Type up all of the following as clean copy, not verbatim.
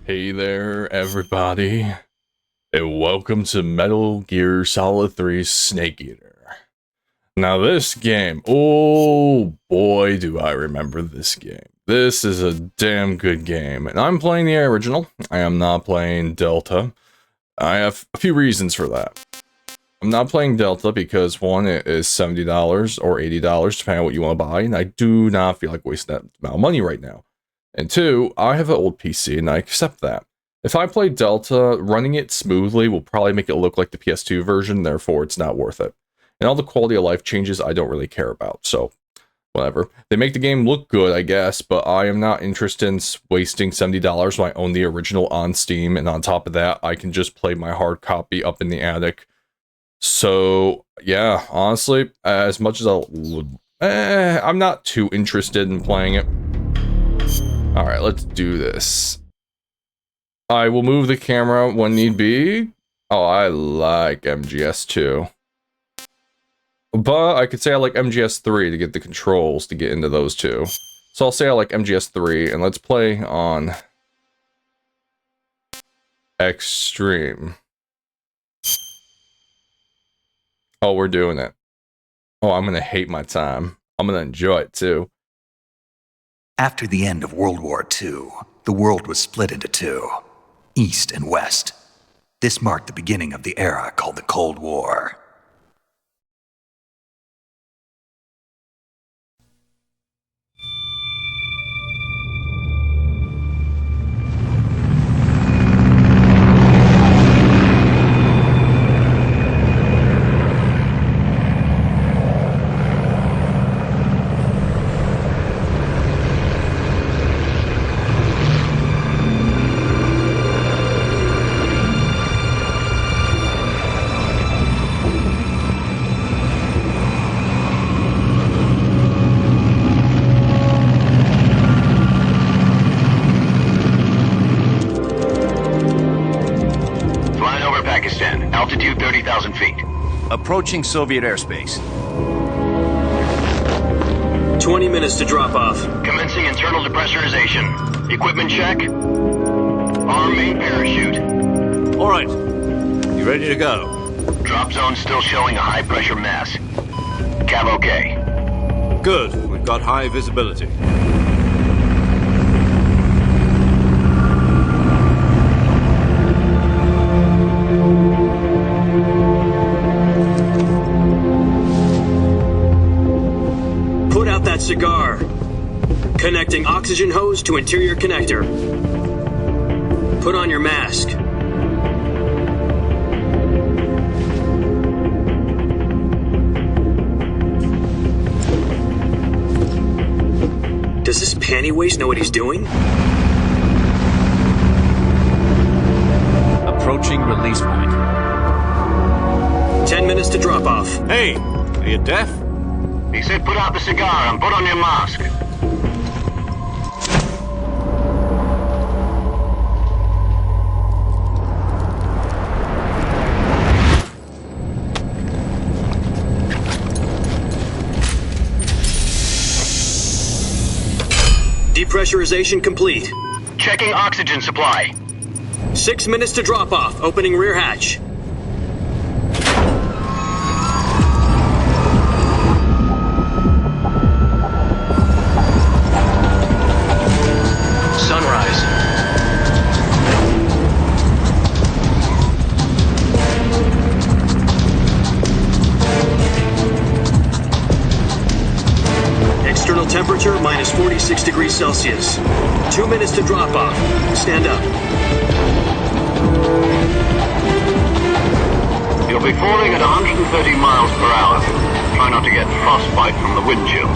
Hey there, everybody, and welcome to Metal Gear Solid 3 Snake Eater. Now this game, oh boy do I remember this game. This is a damn good game, and I'm playing the original. I am not playing Delta. I have a few reasons for that. I'm not playing Delta because one, it is $70 or $80, depending on what you want to buy, and I do not feel like wasting that amount of money right now. And two, I have an old PC and I accept that. If I play Delta, running it smoothly will probably make it look like the PS2 version, therefore it's not worth it. And all the quality of life changes I don't really care about, so whatever. They make the game look good, I guess, but I am not interested in wasting $70 when I own the original on Steam, and on top of that, I can just play my hard copy up in the attic. So, yeah, honestly, as much as I'm not too interested in playing it. Alright, let's do this. I will move the camera when need be. Oh, I like MGS2. But I could say I like MGS3 to get the controls to get into those two. So I'll say I like MGS3, and let's play on Extreme. Oh, we're doing it. Oh, I'm gonna hate my time. I'm gonna enjoy it too. After the end of World War II, the world was split into two, East and West. This marked the beginning of the era called the Cold War. Altitude 30,000 feet. Approaching Soviet airspace. 20 minutes to drop off. Commencing internal depressurization. Equipment check. Arm main parachute. All right. You ready to go? Drop zone still showing a high pressure mass. Cav okay. Good. We've got high visibility. That cigar. Connecting oxygen hose to interior connector. Put on your mask. Does this panty waste know what he's doing? Approaching release point. 10 minutes to drop off. Hey, are you deaf? He said put out the cigar and put on your mask. Depressurization complete. Checking oxygen supply. 6 minutes to drop off. Opening rear hatch. External temperature minus 46 degrees Celsius. 2 minutes to drop off. Stand up. You'll be falling at 130 miles per hour. Try not to get frostbite from the wind chill.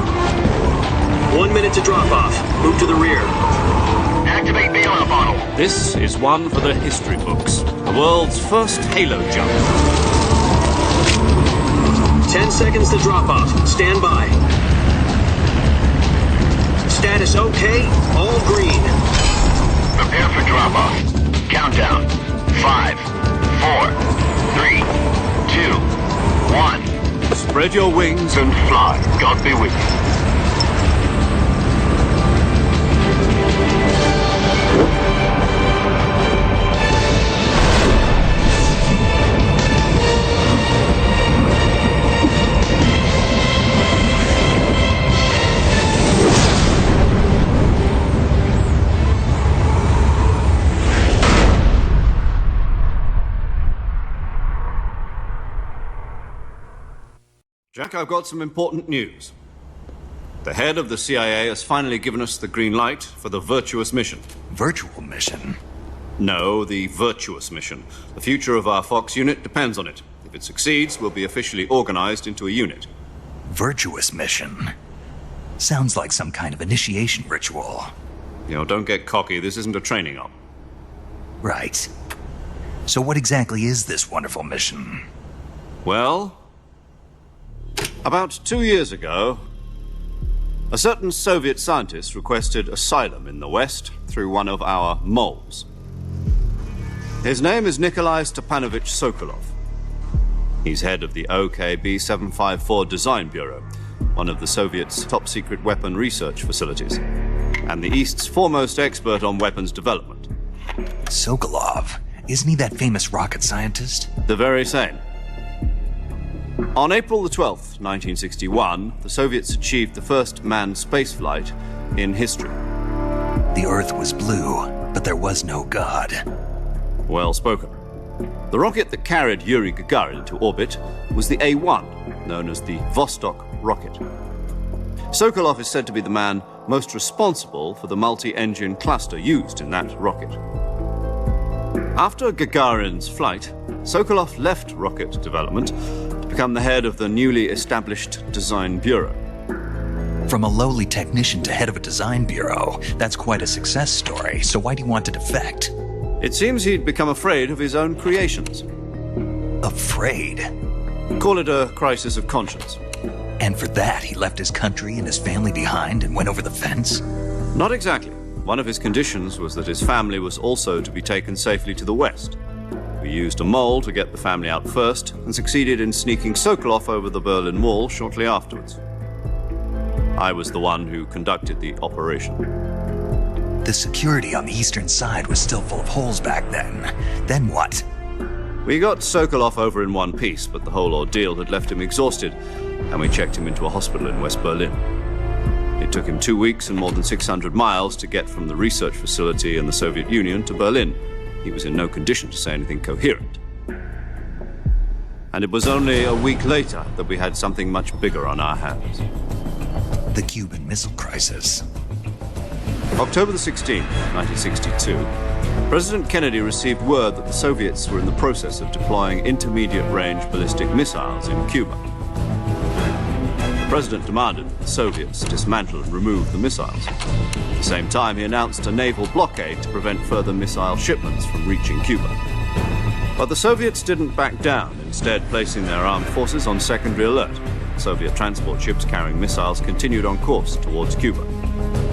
1 minute to drop off. Move to the rear. Activate bailout bottle. This is one for the history books. The world's first halo jump. 10 seconds to drop off. Stand by. Status okay, all green. Prepare for drop-off. Countdown. 5, 4, 3, 2, 1. Spread your wings And fly. God be with you. Jack, I've got some important news. The head of the CIA has finally given us the green light for the Virtuous Mission. Virtual Mission? No, the Virtuous Mission. The future of our Fox unit depends on it. If it succeeds, we'll be officially organized into a unit. Virtuous Mission? Sounds like some kind of initiation ritual. You know, don't get cocky. This isn't a training op. Right. So what exactly is this wonderful mission? Well, about 2 years ago, a certain Soviet scientist requested asylum in the West through one of our moles. His name is Nikolai Stepanovich Sokolov. He's head of the OKB 754 Design Bureau, one of the Soviets' top-secret weapon research facilities, and the East's foremost expert on weapons development. Sokolov? Isn't he that famous rocket scientist? The very same. On April the 12th, 1961, the Soviets achieved the first manned spaceflight in history. The Earth was blue, but there was no God. Well spoken. The rocket that carried Yuri Gagarin to orbit was the A-1, known as the Vostok rocket. Sokolov is said to be the man most responsible for the multi-engine cluster used in that rocket. After Gagarin's flight, Sokolov left rocket development to become the head of the newly established Design Bureau. From a lowly technician to head of a design bureau, that's quite a success story, so why do you want to defect? It seems he'd become afraid of his own creations. Afraid? Call it a crisis of conscience. And for that, he left his country and his family behind and went over the fence? Not exactly. One of his conditions was that his family was also to be taken safely to the West. We used a mole to get the family out first and succeeded in sneaking Sokolov over the Berlin Wall shortly afterwards. I was the one who conducted the operation. The security on the eastern side was still full of holes back then. Then what? We got Sokolov over in one piece, but the whole ordeal had left him exhausted, and we checked him into a hospital in West Berlin. It took him 2 weeks and more than 600 miles to get from the research facility in the Soviet Union to Berlin. He was in no condition to say anything coherent. And it was only a week later that we had something much bigger on our hands. The Cuban Missile Crisis. October the 16th, 1962, President Kennedy received word that the Soviets were in the process of deploying intermediate-range ballistic missiles in Cuba. The President demanded that the Soviets dismantle and remove the missiles. At the same time, he announced a naval blockade to prevent further missile shipments from reaching Cuba. But the Soviets didn't back down, instead placing their armed forces on secondary alert. Soviet transport ships carrying missiles continued on course towards Cuba.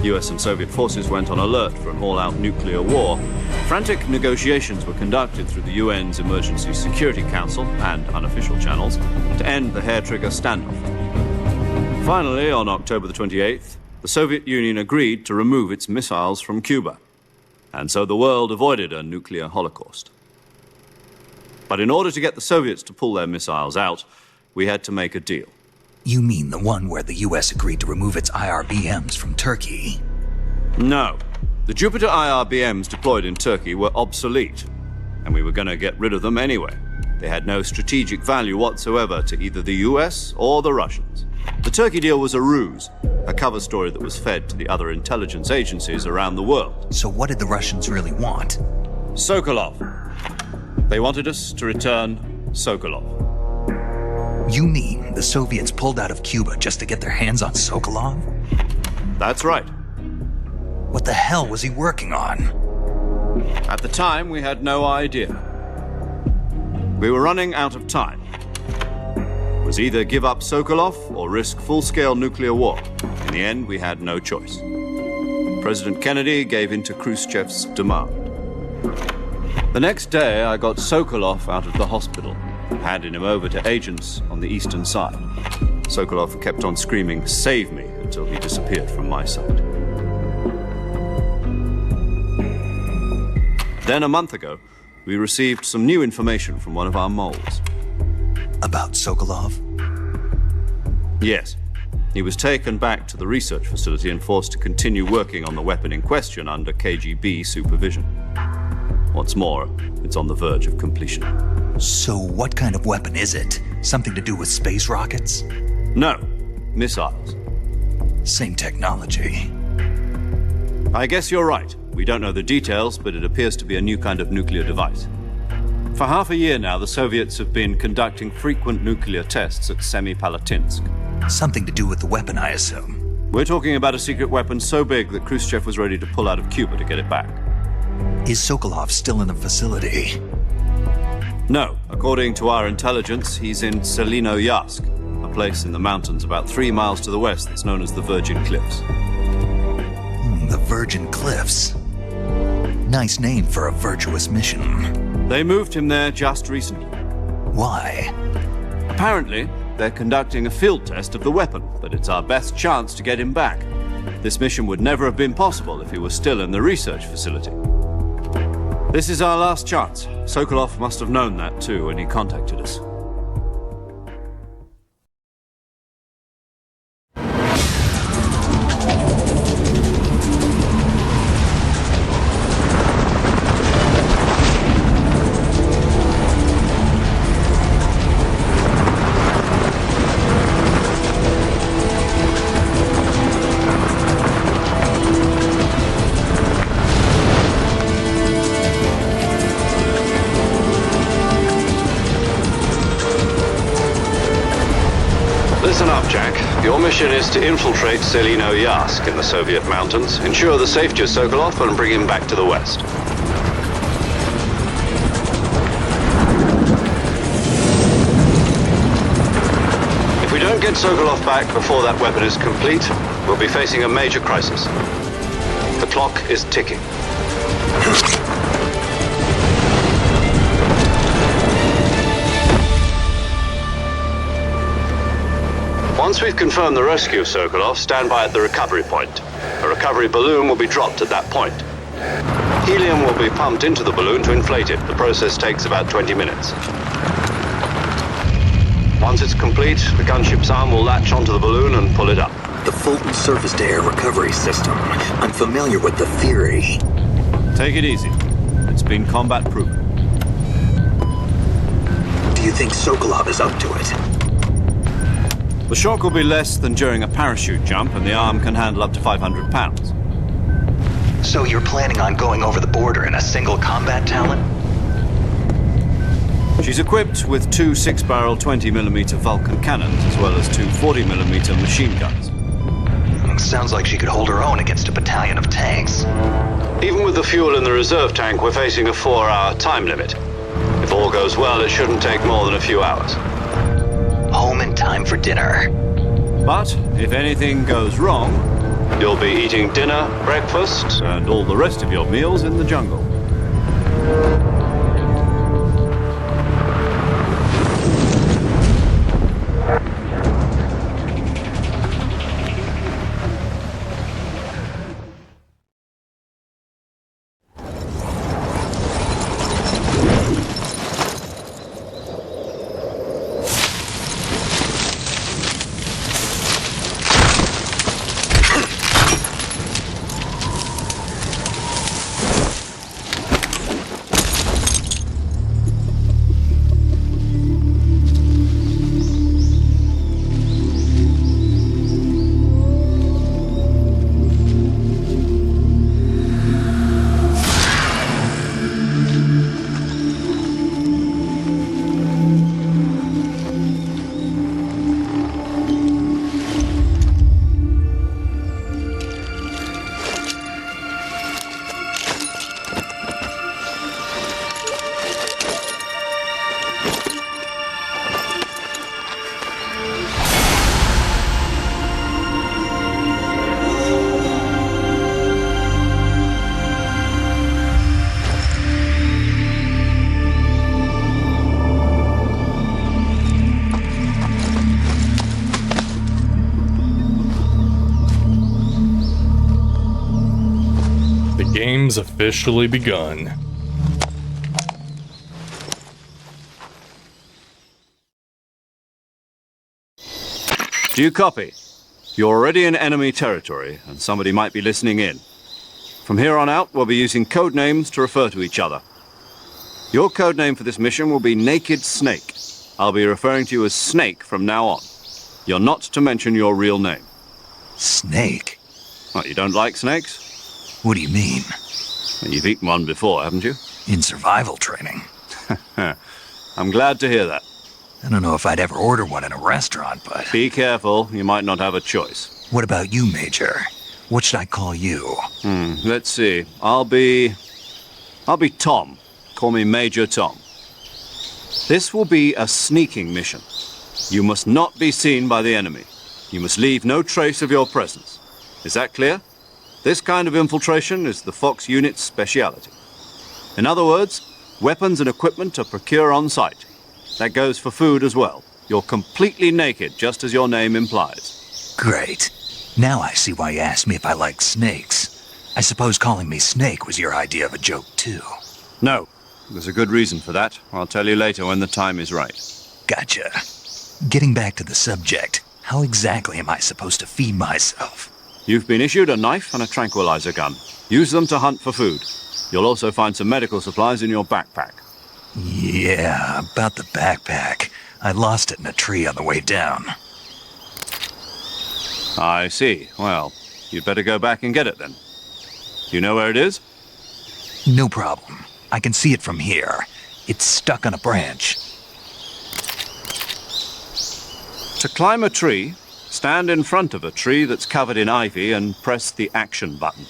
US and Soviet forces went on alert for an all-out nuclear war. Frantic negotiations were conducted through the UN's Emergency Security Council and unofficial channels to end the hair-trigger standoff. Finally, on October the 28th, the Soviet Union agreed to remove its missiles from Cuba. And so the world avoided a nuclear holocaust. But in order to get the Soviets to pull their missiles out, we had to make a deal. You mean the one where the US agreed to remove its IRBMs from Turkey? No. The Jupiter IRBMs deployed in Turkey were obsolete, and we were going to get rid of them anyway. They had no strategic value whatsoever to either the US or the Russians. The Turkey deal was a ruse, a cover story that was fed to the other intelligence agencies around the world. So what did the Russians really want? Sokolov. They wanted us to return Sokolov. You mean the Soviets pulled out of Cuba just to get their hands on Sokolov? That's right. What the hell was he working on? At the time, we had no idea. We were running out of time. It was either give up Sokolov or risk full-scale nuclear war. In the end, we had no choice. President Kennedy gave in to Khrushchev's demand. The next day, I got Sokolov out of the hospital, handing him over to agents on the eastern side. Sokolov kept on screaming, "Save me," until he disappeared from my sight. Then a month ago, we received some new information from one of our moles. About Sokolov? Yes. He was taken back to the research facility and forced to continue working on the weapon in question under KGB supervision. What's more, it's on the verge of completion. So what kind of weapon is it? Something to do with space rockets? No, missiles. Same technology. I guess you're right. We don't know the details, but it appears to be a new kind of nuclear device. For half a year now, the Soviets have been conducting frequent nuclear tests at Semipalatinsk. Something to do with the weapon, I assume. We're talking about a secret weapon so big that Khrushchev was ready to pull out of Cuba to get it back. Is Sokolov still in the facility? No. According to our intelligence, he's in Selinoyarsk, a place in the mountains about 3 miles to the west that's known as the Virgin Cliffs. The Virgin Cliffs. Nice name for a virtuous mission. They moved him there just recently. Why? Apparently, they're conducting a field test of the weapon, but it's our best chance to get him back. This mission would never have been possible if he was still in the research facility. This is our last chance. Sokolov must have known that too when he contacted us. Listen up, Jack. Your mission is to infiltrate Selinoyarsk in the Soviet mountains, ensure the safety of Sokolov, and bring him back to the west. If we don't get Sokolov back before that weapon is complete, we'll be facing a major crisis. The clock is ticking. Once we've confirmed the rescue of Sokolov, stand by at the recovery point. A recovery balloon will be dropped at that point. Helium will be pumped into the balloon to inflate it. The process takes about 20 minutes. Once it's complete, the gunship's arm will latch onto the balloon and pull it up. The Fulton surface-to-air recovery system. I'm familiar with the theory. Take it easy. It's been combat-proven. Do you think Sokolov is up to it? The shock will be less than during a parachute jump, and the arm can handle up to 500 pounds. So you're planning on going over the border in a single combat talent? She's equipped with two 6-barrel 20mm Vulcan cannons, as well as two 40mm machine guns. Sounds like she could hold her own against a battalion of tanks. Even with the fuel in the reserve tank, we're facing a 4-hour time limit. If all goes well, it shouldn't take more than a few hours. Home in time for dinner. But if anything goes wrong, You'll be eating dinner, breakfast, and all the rest of your meals in the jungle. Game's officially begun. Do you copy? You're already in enemy territory, and somebody might be listening in. From here on out, we'll be using code names to refer to each other. Your code name for this mission will be Naked Snake. I'll be referring to you as Snake from now on. You're not to mention your real name. Snake? What, you don't like snakes? What do you mean? Well, you've eaten one before, haven't you? In survival training. I'm glad to hear that. I don't know if I'd ever order one in a restaurant, but... Be careful, you might not have a choice. What about you, Major? What should I call you? Let's see. I'll be Tom. Call me Major Tom. This will be a sneaking mission. You must not be seen by the enemy. You must leave no trace of your presence. Is that clear? This kind of infiltration is the Fox Unit's speciality. In other words, weapons and equipment are procured on site. That goes for food as well. You're completely naked, just as your name implies. Great. Now I see why you asked me if I like snakes. I suppose calling me Snake was your idea of a joke, too. No, there's a good reason for that. I'll tell you later when the time is right. Gotcha. Getting back to the subject, how exactly am I supposed to feed myself? You've been issued a knife and a tranquilizer gun. Use them to hunt for food. You'll also find some medical supplies in your backpack. Yeah, about the backpack. I lost it in a tree on the way down. I see. Well, you'd better go back and get it then. You know where it is? No problem. I can see it from here. It's stuck on a branch. To climb a tree, stand in front of a tree that's covered in ivy and press the action button.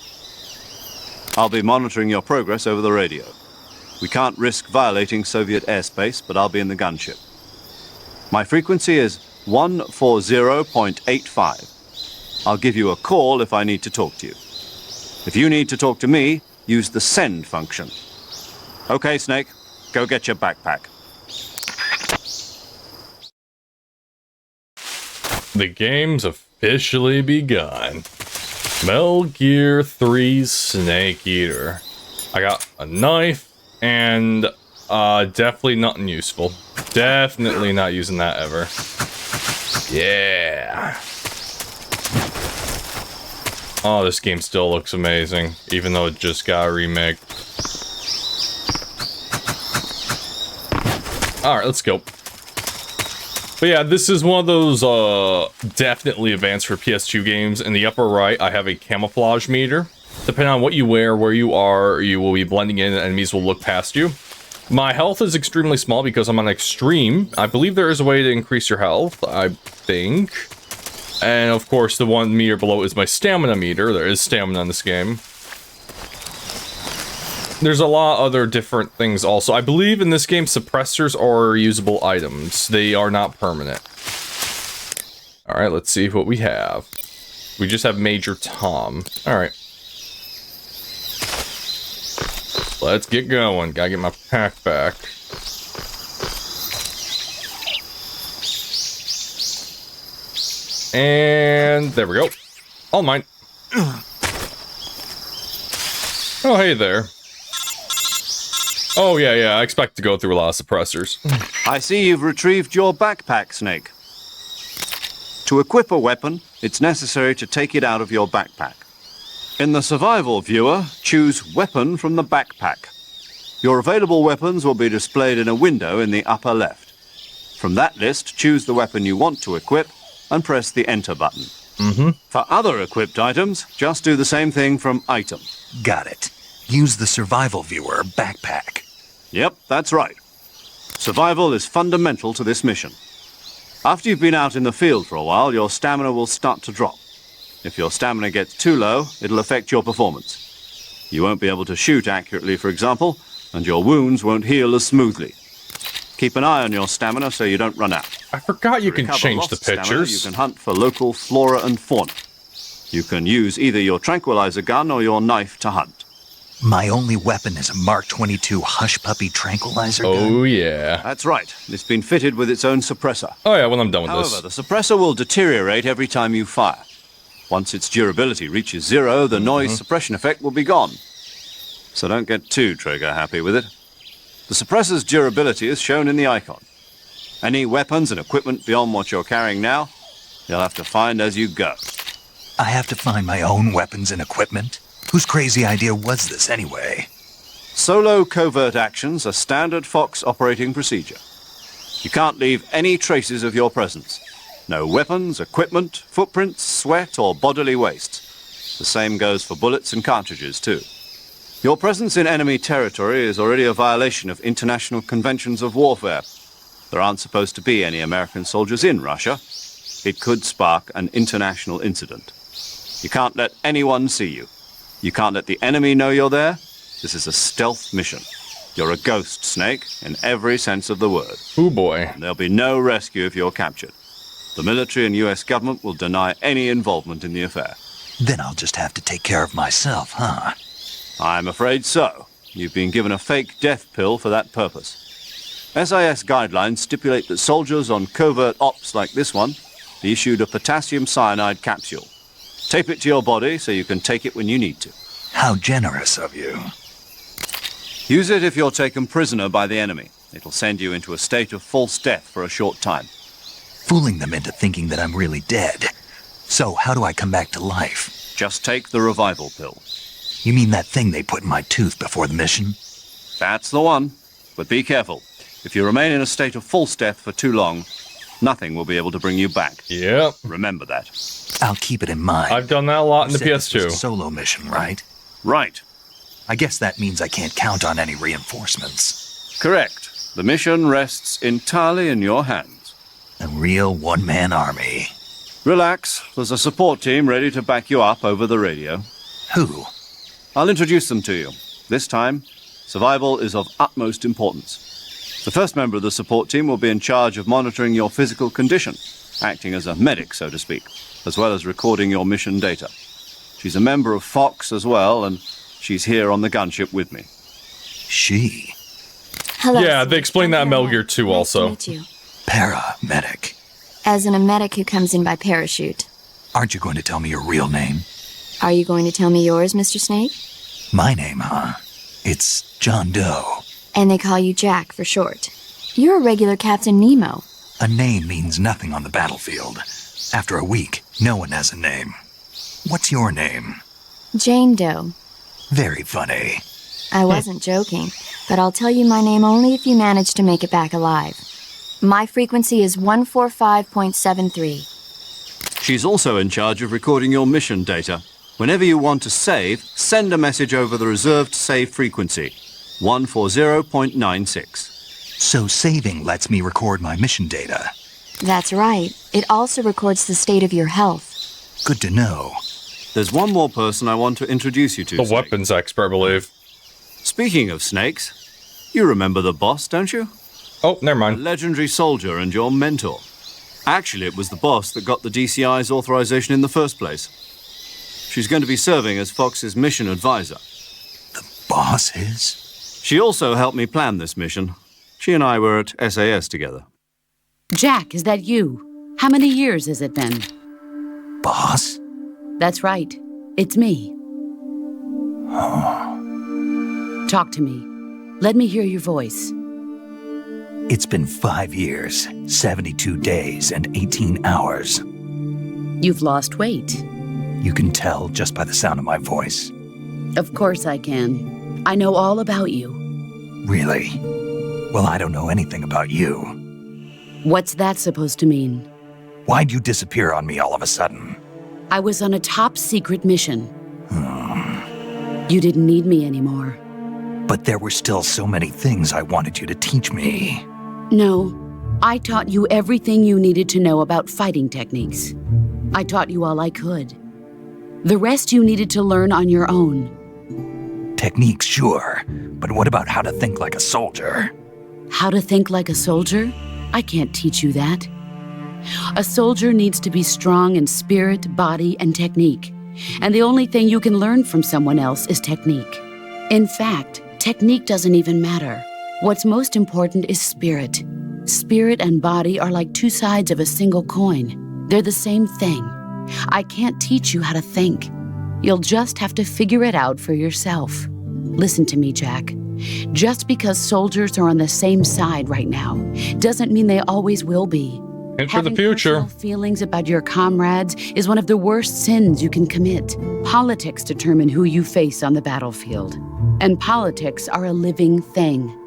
I'll be monitoring your progress over the radio. We can't risk violating Soviet airspace, but I'll be in the gunship. My frequency is 140.85. I'll give you a call if I need to talk to you. If you need to talk to me, use the send function. Okay, Snake, go get your backpack. The game's officially begun. Metal Gear 3 Snake Eater. I got a knife and definitely nothing useful. Definitely not using that ever. Yeah. Oh, this game still looks amazing, even though it just got a remake. Alright, let's go. But yeah, this is one of those definitely advanced for PS2 games. In the upper right, I have a camouflage meter. Depending on what you wear, where you are, you will be blending in and enemies will look past you. My health is extremely small because I'm on extreme. I believe there is a way to increase your health, I think. And of course, the 1 meter below is my stamina meter. There is stamina in this game. There's a lot of other different things also. I believe in this game, suppressors are usable items. They are not permanent. Alright, let's see what we have. We just have Major Tom. Alright. Let's get going. Gotta get my pack back. And there we go. All mine. Oh, hey there. Oh, yeah, I expect to go through a lot of suppressors. I see you've retrieved your backpack, Snake. To equip a weapon, it's necessary to take it out of your backpack. In the survival viewer, choose Weapon from the backpack. Your available weapons will be displayed in a window in the upper left. From that list, choose the weapon you want to equip and press the Enter button. For other equipped items, just do the same thing from Item. Got it. Use the survival viewer backpack. Yep, that's right. Survival is fundamental to this mission. After you've been out in the field for a while, your stamina will start to drop. If your stamina gets too low, it'll affect your performance. You won't be able to shoot accurately, for example, and your wounds won't heal as smoothly. Keep an eye on your stamina so you don't run out. I forgot you can Recover change the lost stamina, pictures. you can hunt for local flora and fauna. You can use either your tranquilizer gun or your knife to hunt. My only weapon is a Mark 22 Hush Puppy tranquilizer gun. Oh, yeah. That's right. It's been fitted with its own suppressor. Oh, yeah, when I'm done with However, this. the suppressor will deteriorate every time you fire. Once its durability reaches 0, the noise suppression effect will be gone. So don't get too trigger happy with it. The suppressor's durability is shown in the icon. Any weapons and equipment beyond what you're carrying now, you'll have to find as you go. I have to find my own weapons and equipment? Whose crazy idea was this anyway? Solo covert actions are standard Fox operating procedure. You can't leave any traces of your presence. No weapons, equipment, footprints, sweat, or bodily waste. The same goes for bullets and cartridges, too. Your presence in enemy territory is already a violation of international conventions of warfare. There aren't supposed to be any American soldiers in Russia. It could spark an international incident. You can't let anyone see you. You can't let the enemy know you're there. This is a stealth mission. You're a ghost, Snake, in every sense of the word. Oh boy. And there'll be no rescue if you're captured. The military and US government will deny any involvement in the affair. Then I'll just have to take care of myself, huh? I'm afraid so. You've been given a fake death pill for that purpose. SIS guidelines stipulate that soldiers on covert ops like this one be issued a potassium cyanide capsule. Tape it to your body so you can take it when you need to. How generous of you. Use it if you're taken prisoner by the enemy. It'll send you into a state of false death for a short time. Fooling them into thinking that I'm really dead. So how do I come back to life? Just take the revival pill. You mean that thing they put in my tooth before the mission? That's the one. But be careful. If you remain in a state of false death for too long, nothing will be able to bring you back. Yep. Remember that. I'll keep it in mind. I've done that a lot in the You said this was PS2. a solo mission, right? Right. I guess that means I can't count on any reinforcements. Correct. The mission rests entirely in your hands. A real one-man army. Relax. There's a support team ready to back you up over the radio. Who? I'll introduce them to you. This time, survival is of utmost importance. The first member of the support team will be in charge of monitoring your physical condition, acting as a medic, so to speak, as well as recording your mission data. She's a member of Fox as well, and she's here on the gunship with me. She. Hello. Yeah, they explained that in Metal Gear 2 Nice also. to meet you. Paramedic. As in a medic who comes in by parachute. Aren't you going to tell me your real name? Are you going to tell me yours, Mr. Snake? My name, huh? It's John Doe. And they call you Jack for short. You're a regular Captain Nemo. A name means nothing on the battlefield. After a week, no one has a name. What's your name? Jane Doe. Very funny. I wasn't joking, but I'll tell you my name only if you manage to make it back alive. My frequency is 145.73. She's also in charge of recording your mission data. Whenever you want to save, send a message over the reserved save frequency, 140.96. So saving lets me record my mission data. That's right. It also records the state of your health. Good to know. There's one more person I want to introduce you to. The Snake. weapons expert, I believe. Speaking of snakes, you remember the boss, don't you? Oh, never A mind. legendary soldier and your mentor. Actually, it was the boss that got the DCI's authorization in the first place. She's going to be serving as Fox's mission advisor. Boss is? She also helped me plan this mission. She and I were at SAS together. Jack, is that you? How many years has it been? Boss? That's right. It's me. Talk to me. Let me hear your voice. It's been 5 years, 72 days, and 18 hours. You've lost weight. You can tell just by the sound of my voice. Of course I can. I know all about you. Really? Well, I don't know anything about you. What's that supposed to mean? Why'd you disappear on me all of a sudden? I was on a top-secret mission. You didn't need me anymore. But there were still so many things I wanted you to teach me. No, I taught you everything you needed to know about fighting techniques. I taught you all I could. The rest you needed to learn on your own. Techniques, sure. But what about how to think like a soldier? How to think like a soldier? I can't teach you that. A soldier needs to be strong in spirit, body, and technique. And the only thing you can learn from someone else is technique. In fact, technique doesn't even matter. What's most important is spirit. Spirit and body are like two sides of a single coin. They're the same thing. I can't teach you how to think. You'll just have to figure it out for yourself. Listen to me, Jack. Just because soldiers are on the same side right now doesn't mean they always will be. And for the Having future. personal feelings about your comrades is one of the worst sins you can commit. Politics determine who you face on the battlefield. And politics are a living thing.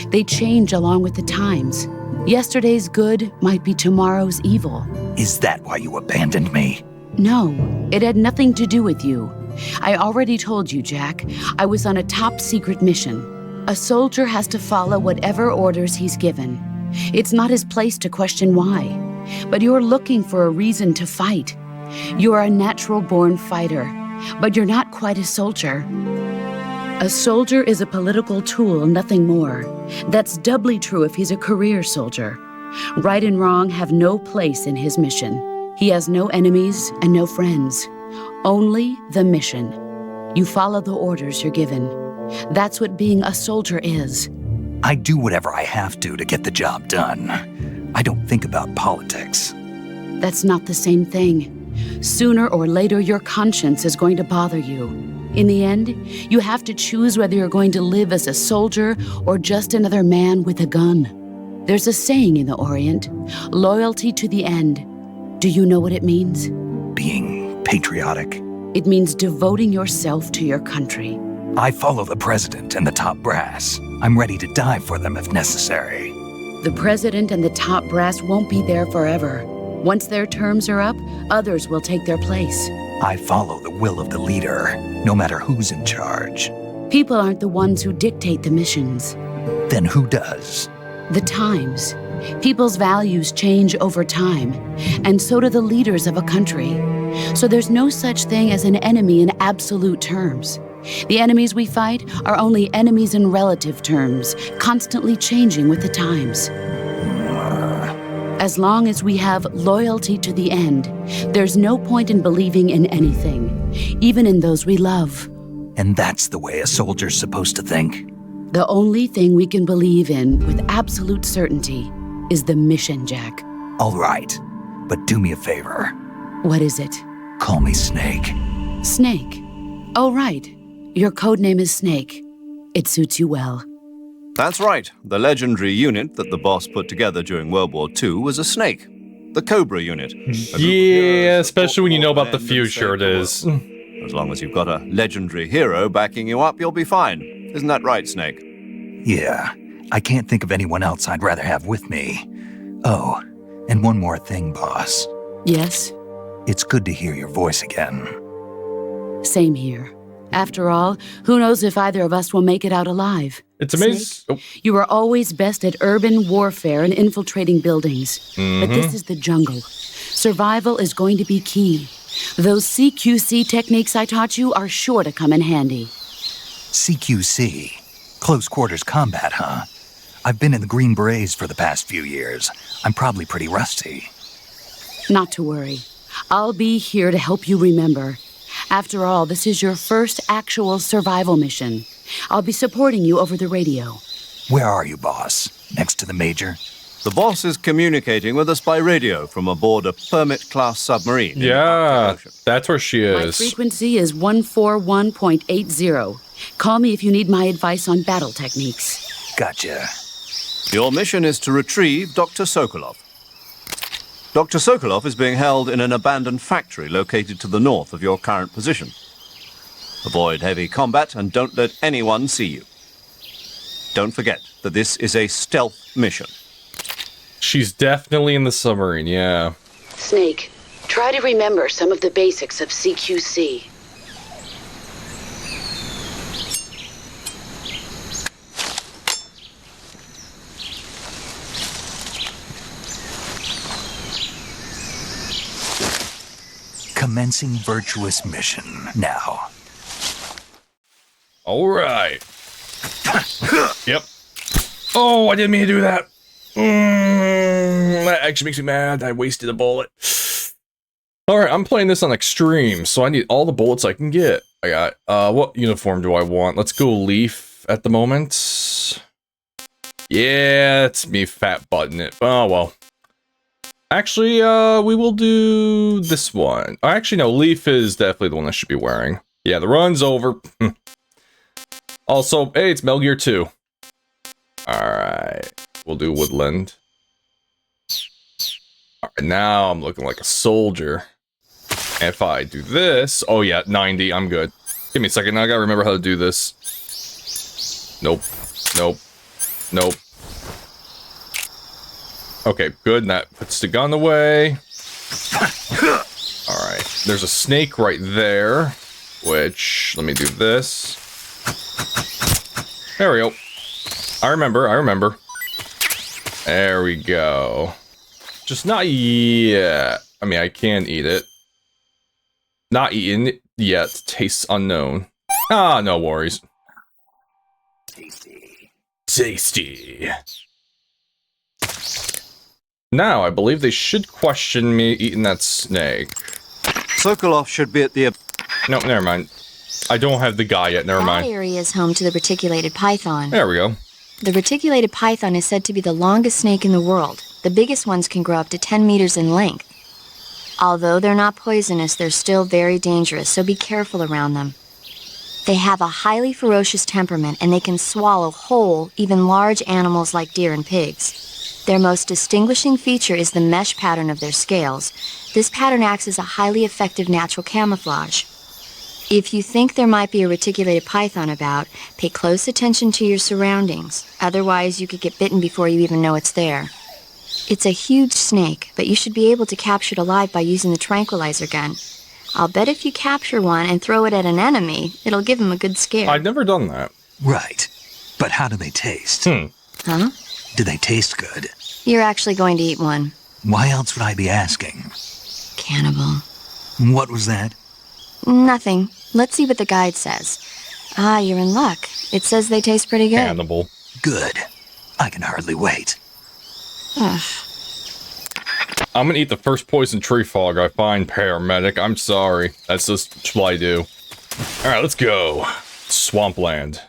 They change along with the times. Yesterday's good might be tomorrow's evil. Is that why you abandoned me? No, it had nothing to do with you. I already told you, Jack. I was on a top-secret mission. A soldier has to follow whatever orders he's given. It's not his place to question why. But you're looking for a reason to fight. You're a natural-born fighter, but you're not quite a soldier. A soldier is a political tool, nothing more. That's doubly true if he's a career soldier. Right and wrong have no place in his mission. He has no enemies and no friends. Only the mission. You follow the orders you're given. That's what being a soldier is. I do whatever I have to get the job done. I don't think about politics. That's not the same thing. Sooner or later, your conscience is going to bother you. In the end, you have to choose whether you're going to live as a soldier or just another man with a gun. There's a saying in the Orient, loyalty to the end. Do you know what it means? Being patriotic. It means devoting yourself to your country. I follow the president and the top brass. I'm ready to die for them if necessary. The president and the top brass won't be there forever. Once their terms are up, others will take their place. I follow the will of the leader, no matter who's in charge. People aren't the ones who dictate the missions. Then who does? The times. People's values change over time, and so do the leaders of a country. So there's no such thing as an enemy in absolute terms. The enemies we fight are only enemies in relative terms, constantly changing with the times. As long as we have loyalty to the end, there's no point in believing in anything, even in those we love. And that's the way a soldier's supposed to think? The only thing we can believe in with absolute certainty is the mission, Jack. All right, but do me a favor. What is it? Call me Snake. Snake. Oh, right. Your code name is Snake. It suits you well. That's right. The legendary unit that the boss put together during World War II was a snake. The Cobra Unit. Yeah, especially when you know about the future, it is. As long as you've got a legendary hero backing you up, you'll be fine. Isn't that right, Snake? Yeah, I can't think of anyone else I'd rather have with me. Oh, and one more thing, boss. Yes? It's good to hear your voice again. Same here. After all, who knows if either of us will make it out alive? It's amazing. You are always best at urban warfare and infiltrating buildings. But this is the jungle. Survival is going to be key. Those CQC techniques I taught you are sure to come in handy. CQC? Close quarters combat, huh? I've been in the Green Berets for the past few years. I'm probably pretty rusty. Not to worry. I'll be here to help you remember. After all, this is your first actual survival mission. I'll be supporting you over the radio. Where are you, boss? Next to the Major? The boss is communicating with us by radio from aboard a Permit-class submarine. Yeah, that's where she My is. frequency is 141.80. Call me if you need my advice on battle techniques. Gotcha. Your mission is to retrieve Dr. Sokolov. Dr. Sokolov is being held in an abandoned factory located to the north of your current position. Avoid heavy combat and don't let anyone see you. Don't forget that this is a stealth mission. She's definitely in the submarine, yeah. Snake, try to remember some of the basics of CQC. Commencing Virtuous Mission now. All right. Yep. Oh, I didn't mean to do that. That actually makes me mad. I wasted a bullet. All right, I'm playing this on extreme, so I need all the bullets I can get. I got, what uniform do I want? Let's go Leaf at the moment. Yeah, it's me fat button it. Oh, well. Actually, we will do this one. Actually, no, Leaf is definitely the one I should be wearing. Yeah, the run's over. Also, hey, it's Metal Gear 2. Alright, we'll do Woodland. Alright, now I'm looking like a soldier. If I do this, oh yeah, 90, I'm good. Give me a second, now I gotta remember how to do this. Nope, nope, nope. Okay, good. And that puts the gun away. Alright. There's a snake right there. Which, let me do this. There we go. I remember. There we go. Just not yet. I mean, I can eat it. Not eaten it yet. Tastes unknown. Ah, no worries. Tasty. Now, I believe they should question me eating that snake. Sokolov should be at the... No, never mind. I don't have the guy yet, never mind. That area is home to the reticulated python. There we go. The reticulated python is said to be the longest snake in the world. The biggest ones can grow up to 10 meters in length. Although they're not poisonous, they're still very dangerous, so be careful around them. They have a highly ferocious temperament, and they can swallow whole, even large animals like deer and pigs. Their most distinguishing feature is the mesh pattern of their scales. This pattern acts as a highly effective natural camouflage. If you think there might be a reticulated python about, pay close attention to your surroundings. Otherwise, you could get bitten before you even know it's there. It's a huge snake, but you should be able to capture it alive by using the tranquilizer gun. I'll bet if you capture one and throw it at an enemy, it'll give him a good scare. I've never done that. Right. But how do they taste? Huh? Do they taste good? You're actually going to eat one. Why else would I be asking? Cannibal. What was that? Nothing. Let's see what the guide says. Ah, you're in luck. It says they taste pretty good. Cannibal. Good. I can hardly wait. Ugh. I'm gonna eat the first poison tree frog I find, paramedic. I'm sorry. That's just what I do. Alright, let's go. Swampland.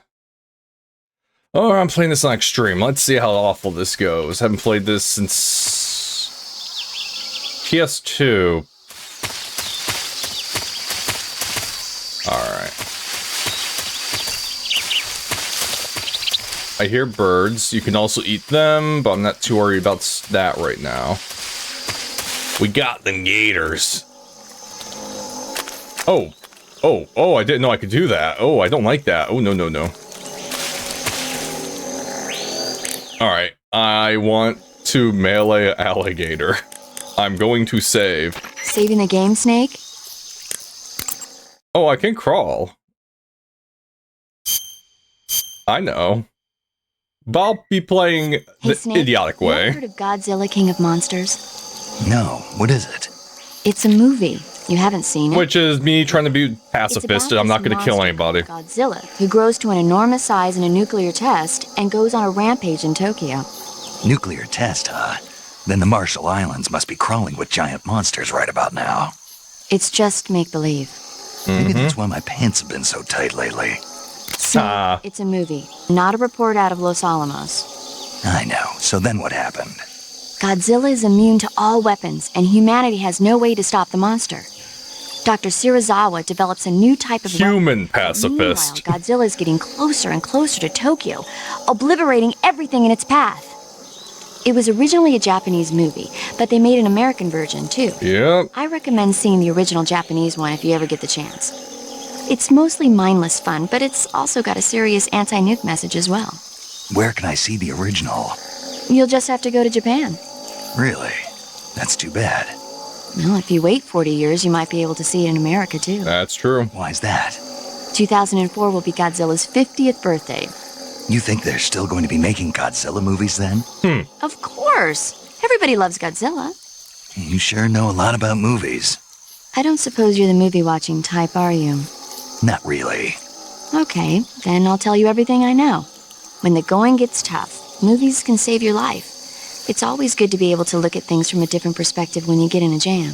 Oh, I'm playing this on extreme. Let's see how awful this goes. Haven't played this since PS2. Alright. I hear birds. You can also eat them, but I'm not too worried about that right now. We got them gators. Oh, I didn't know I could do that. Oh, I don't like that. Oh, no. Alright, I want to melee an alligator. I'm going to save. Saving the game, Snake? Oh, I can crawl. I know. But I'll be playing the Snake, idiotic you way. ever heard of Godzilla, King of Monsters? No, what is it? It's a movie. You haven't seen it. Which is me trying to be It's pacifist about and I'm not this going to kill monster anybody. called Godzilla, who grows to an enormous size in a nuclear test and goes on a rampage in Tokyo. Nuclear test, huh? Then the Marshall Islands must be crawling with giant monsters right about now. It's just make-believe. Maybe that's why my pants have been so tight lately. Ah. It's a movie, not a report out of Los Alamos. I know. So then what happened? Godzilla is immune to all weapons, and humanity has no way to stop the monster. Dr. Shirazawa develops a new type of Human weapon. pacifist. Meanwhile, Godzilla is getting closer and closer to Tokyo, obliterating everything in its path. It was originally a Japanese movie, but they made an American version, too. Yep. I recommend seeing the original Japanese one if you ever get the chance. It's mostly mindless fun, but it's also got a serious anti-nuke message as well. Where can I see the original? You'll just have to go to Japan. Really? That's too bad. Well, if you wait 40 years, you might be able to see it in America, too. That's true. Why's that? 2004 will be Godzilla's 50th birthday. You think they're still going to be making Godzilla movies then? Of course. Everybody loves Godzilla. You sure know a lot about movies. I don't suppose you're the movie-watching type, are you? Not really. Okay, then I'll tell you everything I know. When the going gets tough, movies can save your life. It's always good to be able to look at things from a different perspective when you get in a jam.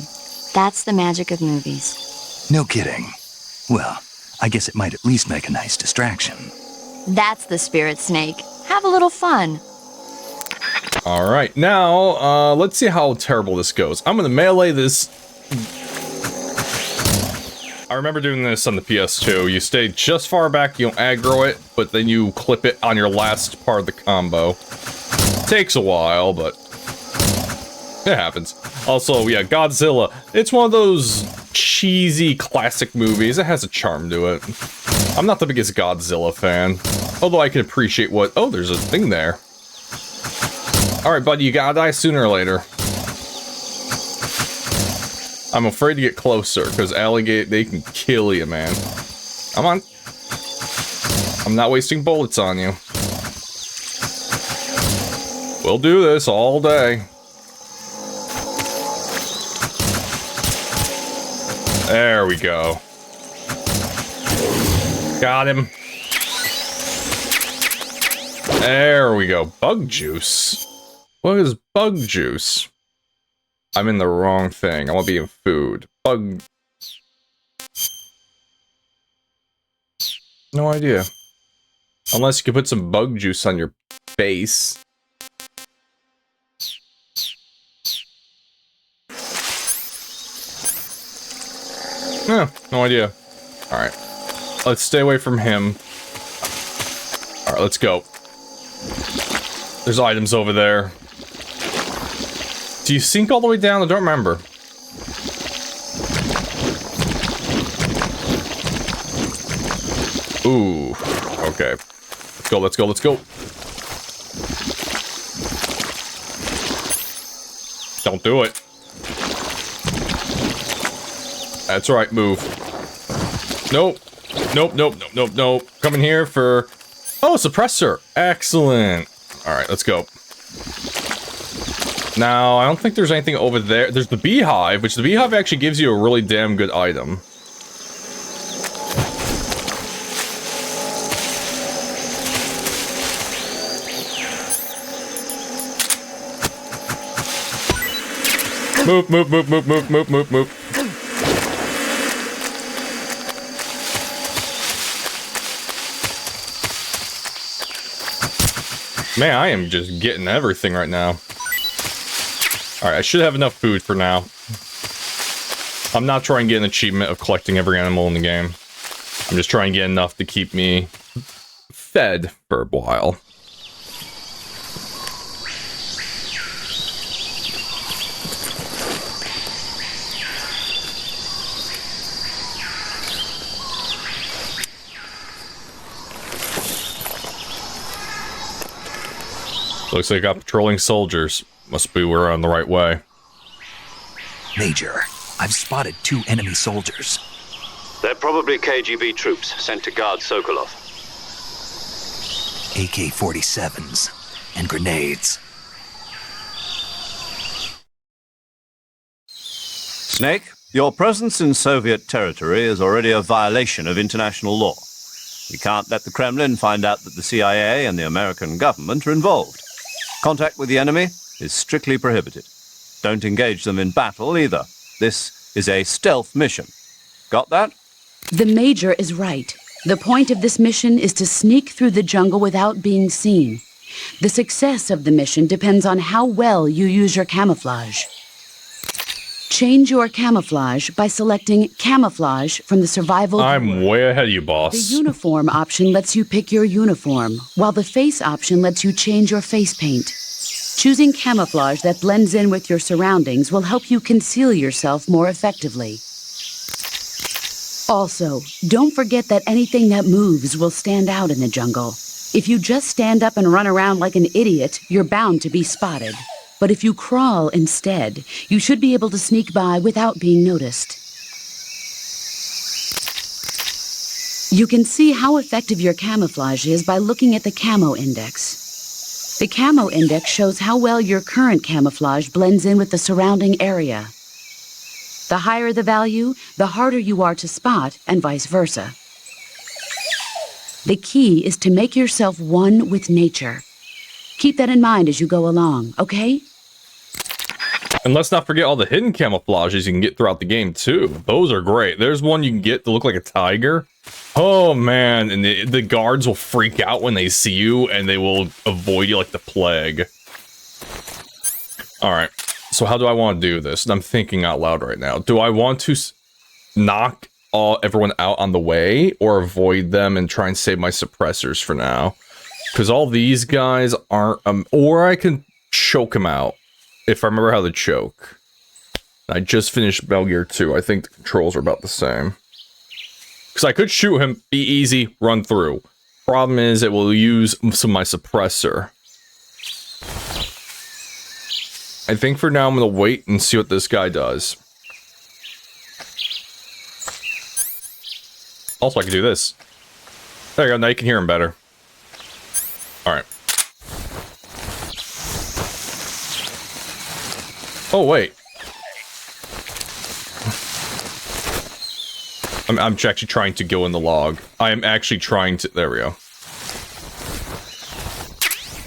That's the magic of movies. No kidding. Well, I guess it might at least make a nice distraction. That's the spirit, Snake. Have a little fun. Alright, now, let's see how terrible this goes. I'm gonna melee this. I remember doing this on the PS2. You stay just far back, you don't aggro it, but then you clip it on your last part of the combo. Takes a while, but it happens. Also, yeah, Godzilla. It's one of those cheesy classic movies. It has a charm to it. I'm not the biggest Godzilla fan, although I can appreciate what... Oh, there's a thing there. Alright, buddy, you gotta die sooner or later. I'm afraid to get closer, because alligator, they can kill you, man. Come on. I'm not wasting bullets on you. We'll do this all day. There we go. Got him. There we go. Bug juice. What is bug juice? I'm in the wrong thing. I want to be in food. Bug. No idea. Unless you can put some bug juice on your face. No idea. Alright. Let's stay away from him. Alright, let's go. There's items over there. Do you sink all the way down? I don't remember. Ooh. Okay. Let's go, let's go, let's go. Don't do it. That's right, move. Nope. Nope, nope, nope, nope, nope. Coming here for... Oh, suppressor. Excellent. Alright, let's go. Now, I don't think there's anything over there. There's the beehive, which the beehive actually gives you a really damn good item. Move, move, move, move, move, move, move, move. Man, I am just getting everything right now. Alright, I should have enough food for now. I'm not trying to get an achievement of collecting every animal in the game. I'm just trying to get enough to keep me fed for a while. Looks like I got patrolling soldiers. Must be we're on the right way. Major, I've spotted 2 enemy soldiers. They're probably KGB troops sent to guard Sokolov. AK-47s and grenades. Snake, your presence in Soviet territory is already a violation of international law. We can't let the Kremlin find out that the CIA and the American government are involved. Contact with the enemy is strictly prohibited. Don't engage them in battle either. This is a stealth mission. Got that? The Major is right. The point of this mission is to sneak through the jungle without being seen. The success of the mission depends on how well you use your camouflage. Change your camouflage by selecting camouflage from the survival. I'm way ahead of you, boss. The uniform option lets you pick your uniform, while the face option lets you change your face paint. Choosing camouflage that blends in with your surroundings will help you conceal yourself more effectively. Also, don't forget that anything that moves will stand out in the jungle. If you just stand up and run around like an idiot, you're bound to be spotted. But if you crawl instead, you should be able to sneak by without being noticed. You can see how effective your camouflage is by looking at the camo index. The camo index shows how well your current camouflage blends in with the surrounding area. The higher the value, the harder you are to spot, and vice versa. The key is to make yourself one with nature. Keep that in mind as you go along, okay? And let's not forget all the hidden camouflages you can get throughout the game, too. Those are great. There's one you can get to look like a tiger. Oh, man. And the guards will freak out when they see you, and they will avoid you like the plague. Alright. So how do I want to do this? And I'm thinking out loud right now. Do I want to knock everyone out on the way, or avoid them and try and save my suppressors for now? Because all these guys aren't... or I can choke them out. If I remember how to choke. I just finished Metal Gear 2. I think the controls are about the same. Because I could shoot him, be easy, run through. Problem is, it will use some of my suppressor. I think for now I'm gonna wait and see what this guy does. Also, I can do this. There you go, now you can hear him better. Alright. Oh, wait. I'm actually trying to go in the log. I am actually trying to... There we go.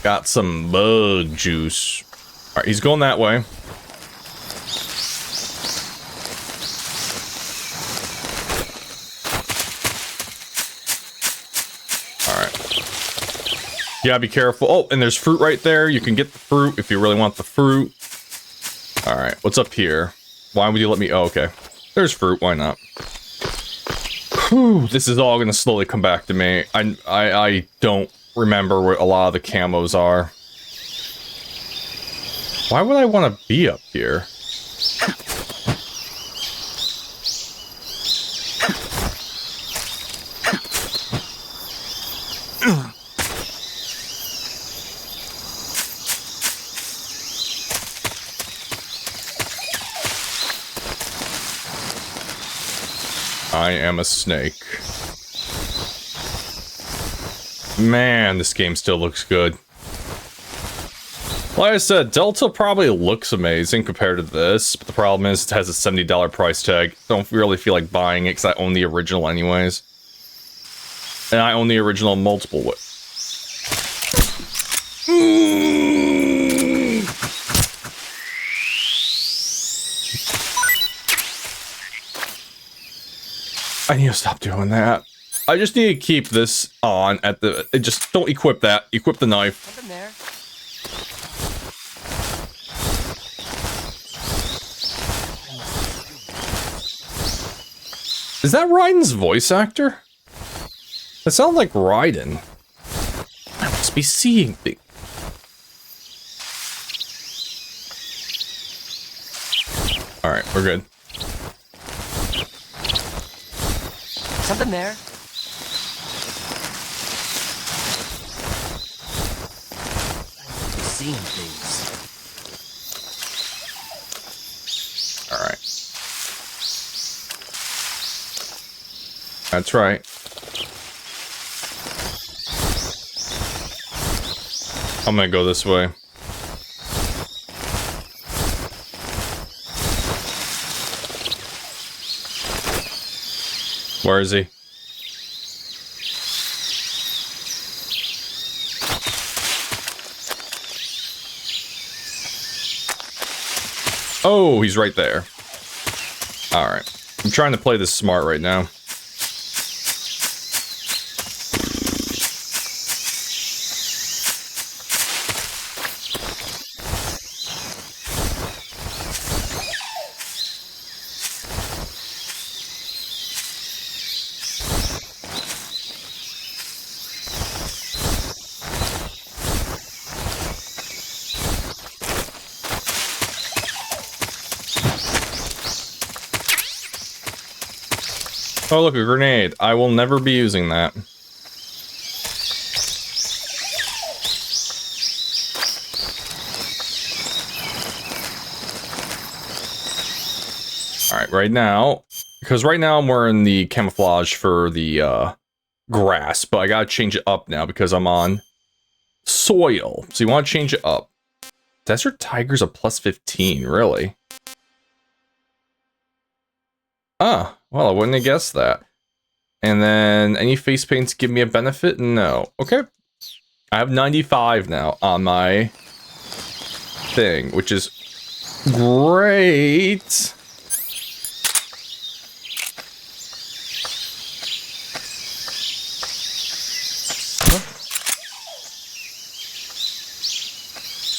Got some bug juice. Alright, he's going that way. Alright. You gotta be careful. Oh, and there's fruit right there. You can get the fruit if you really want the fruit. Alright, what's up here? Why would you let me... Oh, okay. There's fruit, why not? Whew, this is all gonna slowly come back to me. I don't remember where a lot of the camos are. Why would I want to be up here? I am a snake. Man, this game still looks good. Like I said, Delta probably looks amazing compared to this, but the problem is it has a $70 price tag. Don't really feel like buying it because I own the original anyways. And I own the original multiple way. I need to stop doing that. I just need to keep this on at the... Just don't equip that. Equip the knife. Something there. Is that Raiden's voice actor? That sounds like Raiden. I must be seeing things. Alright, we're good. Something there. Seeing things. Alright. That's right. I'm gonna go this way. Where is he? Oh, he's right there. Alright. I'm trying to play this smart right now. Oh, look, a grenade. I will never be using that. Alright, right now... Because right now I'm wearing the camouflage for the grass, but I gotta change it up now because I'm on soil. So you want to change it up. Desert Tiger's a plus 15, really? Ah, well, I wouldn't have guessed that. And then, any face paints give me a benefit? No. Okay. I have 95 now on my thing, which is great.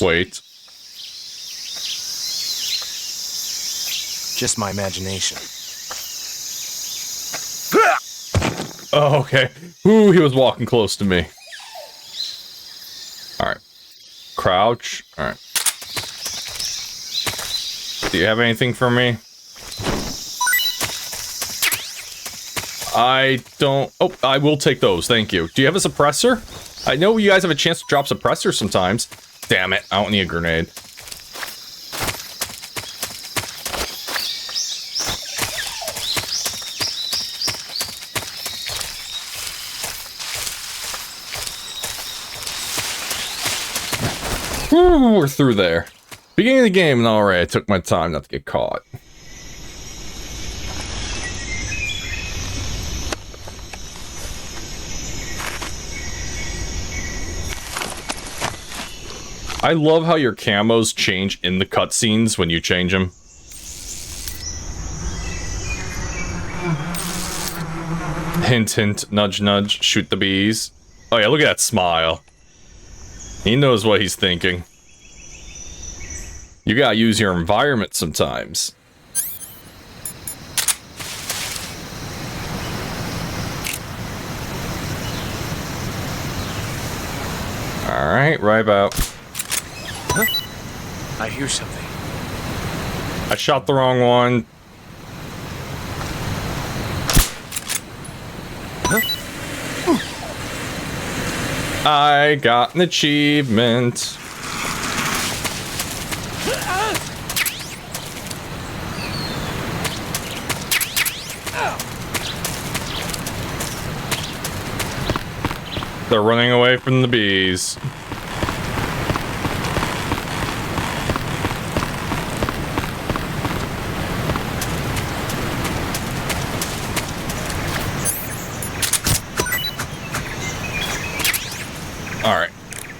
Wait. Just my imagination. Oh, okay. Ooh, he was walking close to me. Alright. Crouch. Alright. Do you have anything for me? I don't... Oh, I will take those. Thank you. Do you have a suppressor? I know you guys have a chance to drop suppressors sometimes. Damn it. I don't need a grenade. Whew, we're through there. Beginning of the game, and alright, I took my time not to get caught. I love how your camos change in the cutscenes when you change them. Hint, hint, nudge, nudge, shoot the bees. Oh yeah, look at that smile. He knows what he's thinking. You gotta use your environment sometimes. Alright, right about. Huh? I hear something. I shot the wrong one. Huh? I got an achievement. They're running away from the bees. Alright,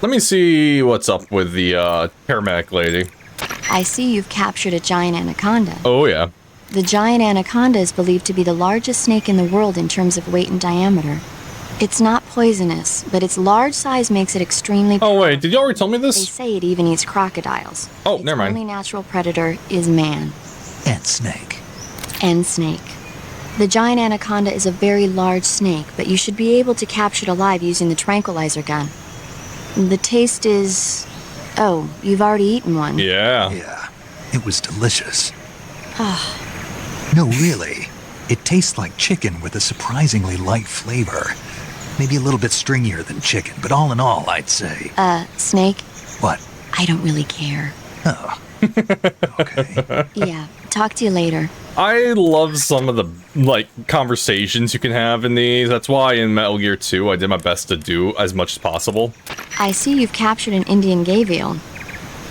let me see what's up with the paramedic lady. I see you've captured a giant anaconda. Oh yeah. The giant anaconda is believed to be the largest snake in the world in terms of weight and diameter. It's not poisonous, but its large size makes it extremely powerful. Oh wait, did you already tell me They this? say it even eats crocodiles. Oh, Its never mind. only natural predator is man. And snake. And snake. The giant anaconda is a very large snake, but you should be able to capture it alive using the tranquilizer gun. The taste is... Oh, you've already eaten one. Yeah. Yeah, it was delicious. No, really. It tastes like chicken with a surprisingly light flavor. Maybe a little bit stringier than chicken, but all in all, I'd say... Snake? What? I don't really care. Oh. Okay. Yeah, talk to you later. I love some of the, like, conversations you can have in these. That's why in Metal Gear 2, I did my best to do as much as possible. I see you've captured an Indian gavial.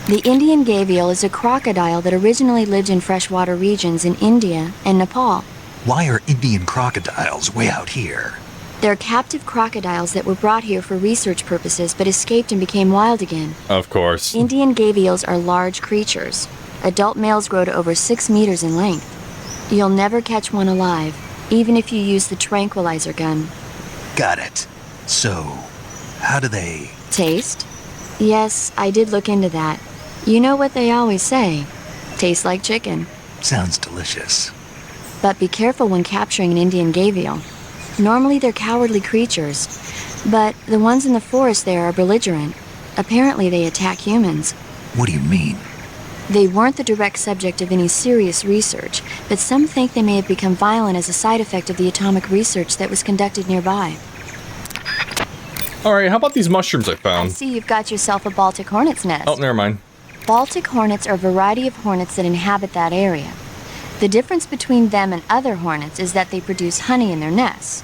The Indian gavial is a crocodile that originally lived in freshwater regions in India and Nepal. Why are Indian crocodiles way out here? They're captive crocodiles that were brought here for research purposes but escaped and became wild again. Of course. Indian gavials are large creatures. Adult males grow to over 6 meters in length. You'll never catch one alive, even if you use the tranquilizer gun. Got it. So, how do they... Taste? Yes, I did look into that. You know what they always say. Tastes like chicken. Sounds delicious. But be careful when capturing an Indian gavial. Normally they're cowardly creatures, but the ones in the forest there are belligerent. Apparently they attack humans. What do you mean? They weren't the direct subject of any serious research, but some think they may have become violent as a side effect of the atomic research that was conducted nearby. Alright, how about these mushrooms I I found? see you've got yourself a Baltic hornet's nest. Oh, never mind. Baltic hornets are a variety of hornets that inhabit that area. The difference between them and other hornets is that they produce honey in their nests.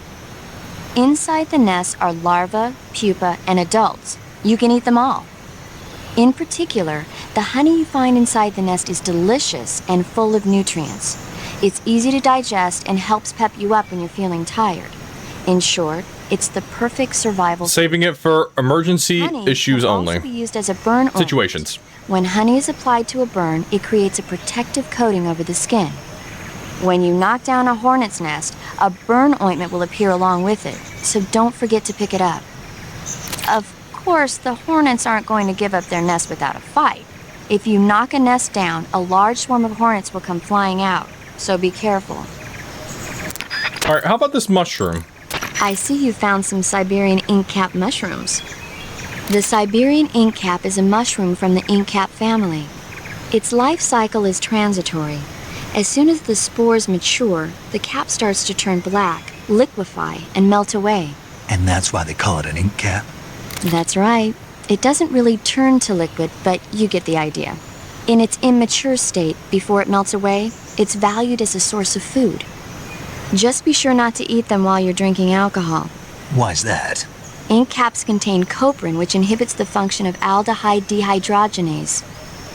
Inside the nests are larvae, pupa, and adults. You can eat them all. In particular, the honey you find inside the nest is delicious and full of nutrients. It's easy to digest and helps pep you up when you're feeling tired. In short, it's the perfect survival. Saving it for emergency Honey issues can only. also be used as a burn ointment. Situations. When honey is applied to a burn, it creates a protective coating over the skin. When you knock down a hornet's nest, a burn ointment will appear along with it, so don't forget to pick it up. Of course, the hornets aren't going to give up their nest without a fight. If you knock a nest down, a large swarm of hornets will come flying out, so be careful. Alright, how about this mushroom? I see you found some Siberian inkcap mushrooms. The Siberian inkcap is a mushroom from the inkcap family. Its life cycle is transitory. As soon as the spores mature, the cap starts to turn black, liquefy, and melt away. And that's why they call it an ink cap? That's right. It doesn't really turn to liquid, but you get the idea. In its immature state, before it melts away, it's valued as a source of food. Just be sure not to eat them while you're drinking alcohol. Why's that? Ink caps contain coprin, which inhibits the function of aldehyde dehydrogenase.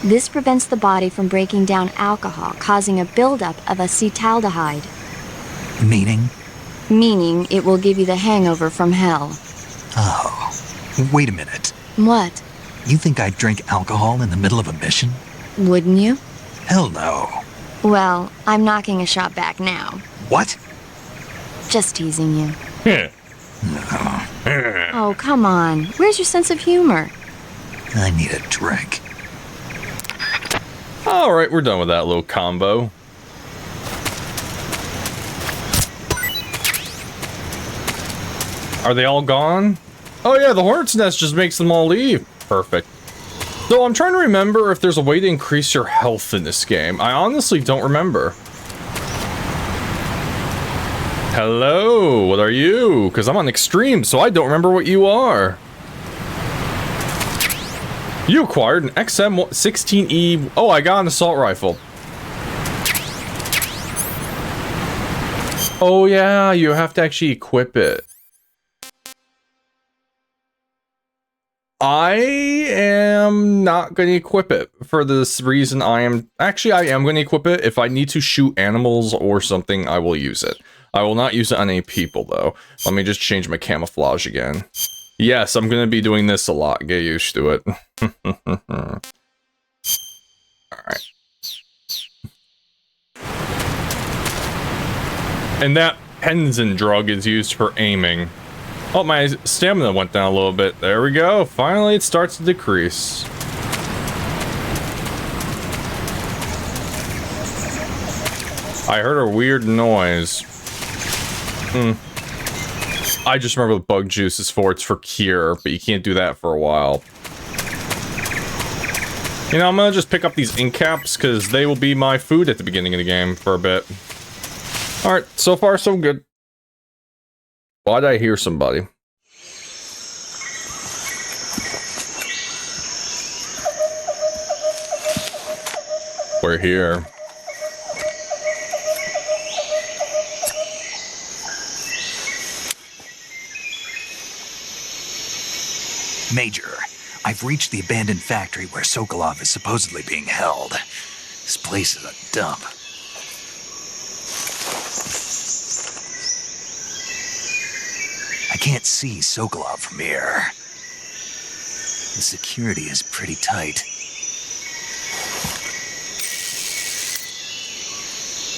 This prevents the body from breaking down alcohol, causing a buildup of acetaldehyde. Meaning? Meaning it will give you the hangover from hell. Oh, wait a minute. What? You think I'd drink alcohol in the middle of a mission? Wouldn't you? Hell no. Well, I'm knocking a shot back now. What? Just teasing you. Yeah. Oh, come on. Where's your sense of humor? I need a drink. Alright, we're done with that little combo. Are they all gone? Oh yeah, the hornet's nest just makes them all leave. Perfect. So I'm trying to remember if there's a way to increase your health in this game. I honestly don't remember. Hello, what are you? Because I'm on extreme, so I don't remember what you are. You acquired an XM16E. Oh, I got an assault rifle. Oh yeah, you have to actually equip it. I am not going to equip it for this reason. I am going to equip it. If I need to shoot animals or something, I will use it. I will not use it on any people, though. Let me just change my camouflage again. Yes, I'm going to be doing this a lot. Get used to it. Alright. And that Penzin drug is used for aiming. Oh, my stamina went down a little bit. There we go. Finally, it starts to decrease. I heard a weird noise. I just remember what bug juice is for. It's for cure, but you can't do that for a while. You know, I'm gonna just pick up these ink caps, because they will be my food at the beginning of the game for a bit. Alright, so far so good. Why did I hear somebody? We're here. Major, I've reached the abandoned factory where Sokolov is supposedly being held. This place is a dump. I can't see Sokolov from here. The security is pretty tight.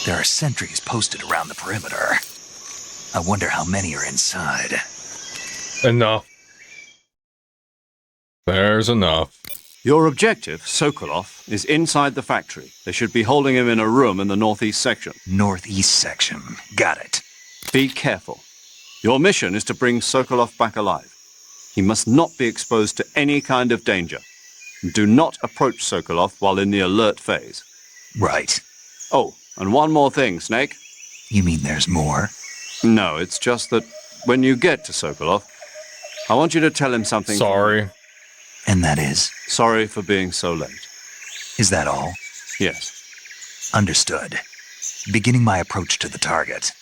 There are sentries posted around the perimeter. I wonder how many are inside. Enough. There's enough. Your objective, Sokolov, is inside the factory. They should be holding him in a room in the northeast section. Northeast section. Got it. Be careful. Your mission is to bring Sokolov back alive. He must not be exposed to any kind of danger. Do not approach Sokolov while in the alert phase. Right. Oh, and one more thing, Snake. You mean there's more? No, it's just that when you get to Sokolov, I want you to tell him something. Sorry. And that is? Sorry for being so late. Is that all? Yes. Understood. Beginning my approach to the target.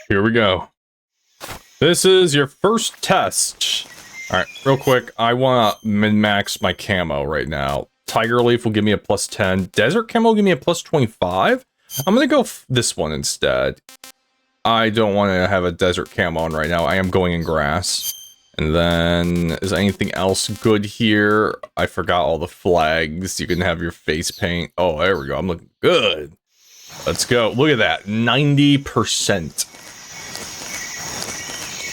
Here we go. This is your first test. Alright, real quick, I want to min-max my camo right now. Tiger Leaf will give me a plus 10. Desert Camo will give me a plus 25. I'm going to go this one instead. I don't want to have a desert camo on right now. I am going in grass. And then, is anything else good here? I forgot all the flags. You can have your face paint. Oh, there we go. I'm looking good. Let's go. Look at that. 90%.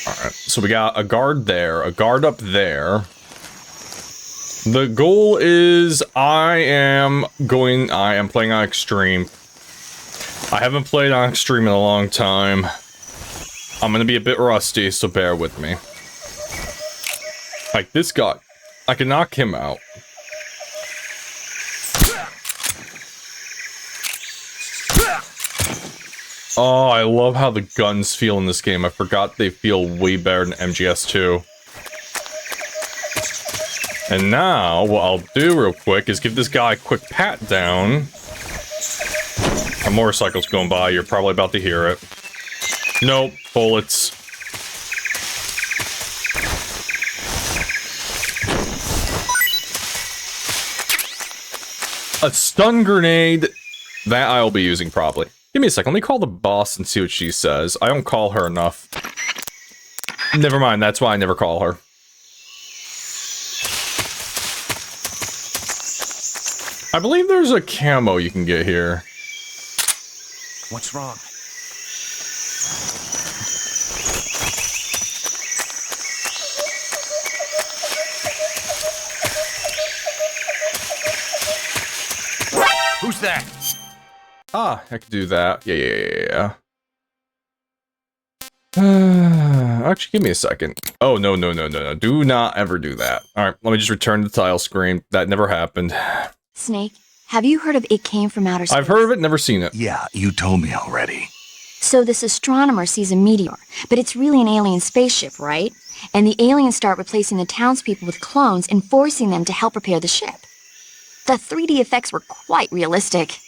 Alright, so we got a guard there, a guard up there. The goal is I am playing on extreme. I haven't played on extreme in a long time. I'm gonna be a bit rusty, so bear with me. Like this guy, I can knock him out. Oh, I love how the guns feel in this game. I forgot they feel way better than MGS2. And now, what I'll do real quick is give this guy a quick pat down. A motorcycle's going by, you're probably about to hear it. Nope, bullets. A stun grenade. That I'll be using probably. Give me a second. Let me call the boss and see what she says. I don't call her enough. Never mind. That's why I never call her. I believe there's a camo you can get here. What's wrong? Who's that? Ah, I could do that. Yeah. Actually, give me a second. Oh, no. Do not ever do that. Alright, let me just return to the title screen. That never happened. Snake, have you heard of It Came From Outer Space? I've heard of it, never seen it. Yeah, you told me already. So this astronomer sees a meteor, but it's really an alien spaceship, right? And the aliens start replacing the townspeople with clones and forcing them to help repair the ship. The 3D effects were quite realistic.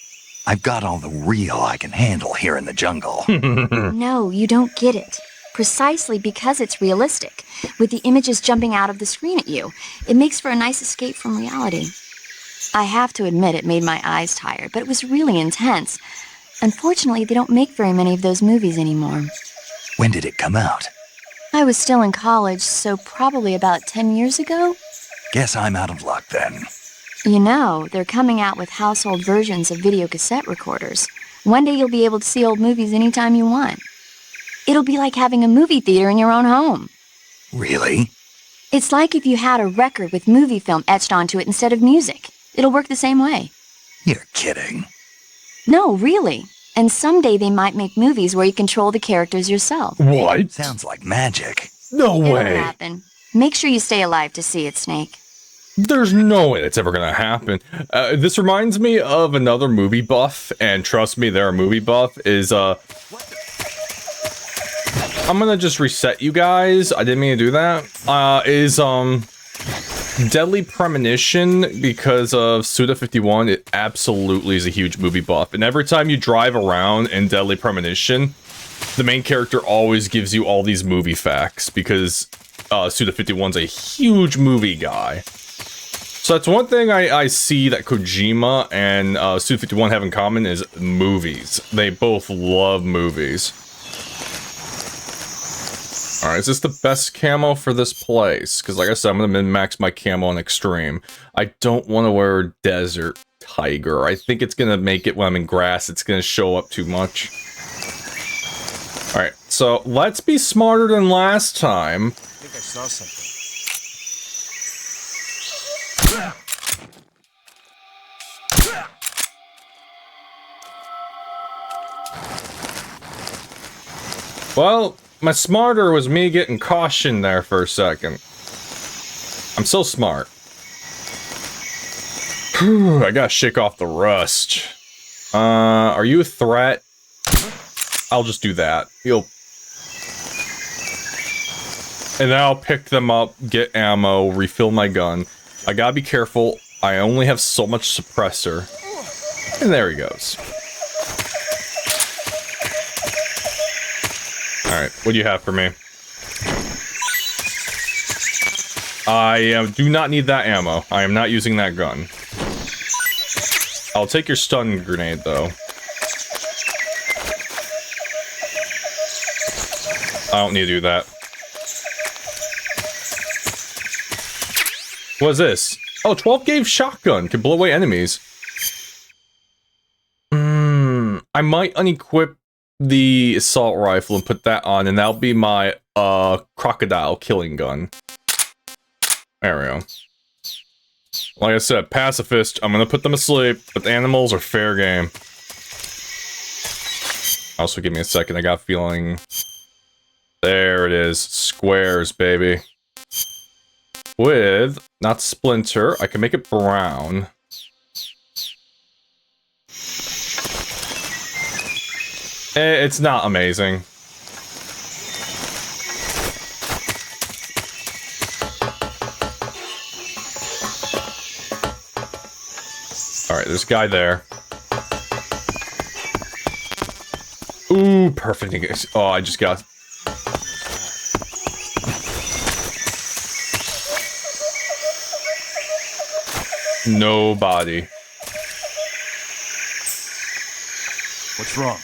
I've got all the real I can handle here in the jungle. No, you don't get it. Precisely because it's realistic, with the images jumping out of the screen at you. It makes for a nice escape from reality. I have to admit it made my eyes tired, but it was really intense. Unfortunately, they don't make very many of those movies anymore. When did it come out? I was still in college, so probably about 10 years ago? Guess I'm out of luck then. You know, they're coming out with household versions of video cassette recorders. One day you'll be able to see old movies anytime you want. It'll be like having a movie theater in your own home. Really? It's like if you had a record with movie film etched onto it instead of music. It'll work the same way. You're kidding. No, really. And someday they might make movies where you control the characters yourself. What? Sounds like magic. No It'll way. happen. Make sure you stay alive to see it, Snake. There's no way that's ever gonna happen. This reminds me of another movie buff, and trust me, they're a movie buff, is, I'm gonna just reset you guys. I didn't mean to do that. Deadly Premonition, because of Suda51, it absolutely is a huge movie buff. And every time you drive around in Deadly Premonition, the main character always gives you all these movie facts, because Suda51's a huge movie guy. So that's one thing I see that Kojima and Suda51 have in common is movies. They both love movies. Alright, is this the best camo for this place? Because like I said, I'm going to min-max my camo on extreme. I don't want to wear Desert Tiger. I think it's going to make it when I'm in grass. It's going to show up too much. Alright, so let's be smarter than last time. I think I saw something. Well, my smarter was me getting caution there for a second. I'm so smart. Whew, I gotta shake off the rust. Are you a threat? I'll just do that. And then I'll pick them up, get ammo, refill my gun. I gotta be careful. I only have so much suppressor. And there he goes. Alright, what do you have for me? I do not need that ammo. I am not using that gun. I'll take your stun grenade, though. I don't need to do that. What is this? Oh, 12 gauge shotgun can blow away enemies. I might unequip the assault rifle and put that on, and that'll be my crocodile killing gun. There we go. Like I said, pacifist. I'm gonna put them asleep, but the animals are fair game. Also, give me a second. I got a feeling. There it is. Squares, baby. With not splinter. I can make it brown. It's not amazing. Alright, there's a guy there. Ooh, perfect. Oh, I just got... Nobody. What's wrong?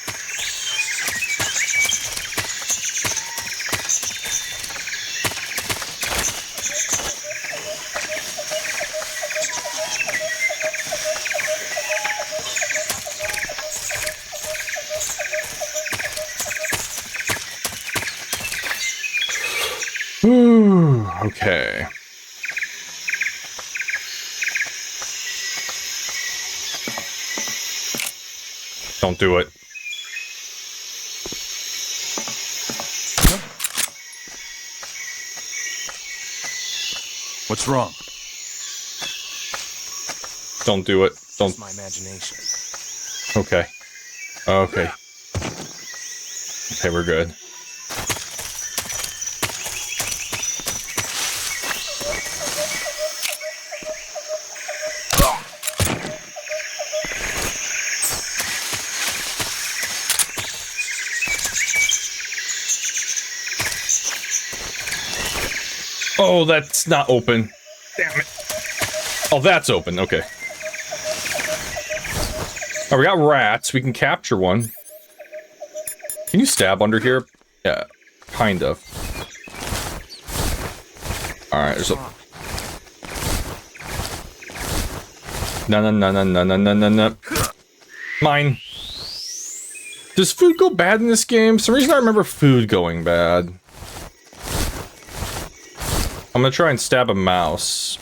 Okay. Don't do it. What's wrong? Don't do it. Don't. It's my imagination. Okay. Okay. Okay, we're good. Oh, that's not open. Damn it. Oh, that's open. Okay. Oh, we got rats. We can capture one. Can you stab under here? Yeah, kind of. Alright, there's a... No. Mine. Does food go bad in this game? For some reason I remember food going bad. I'm gonna try and stab a mouse.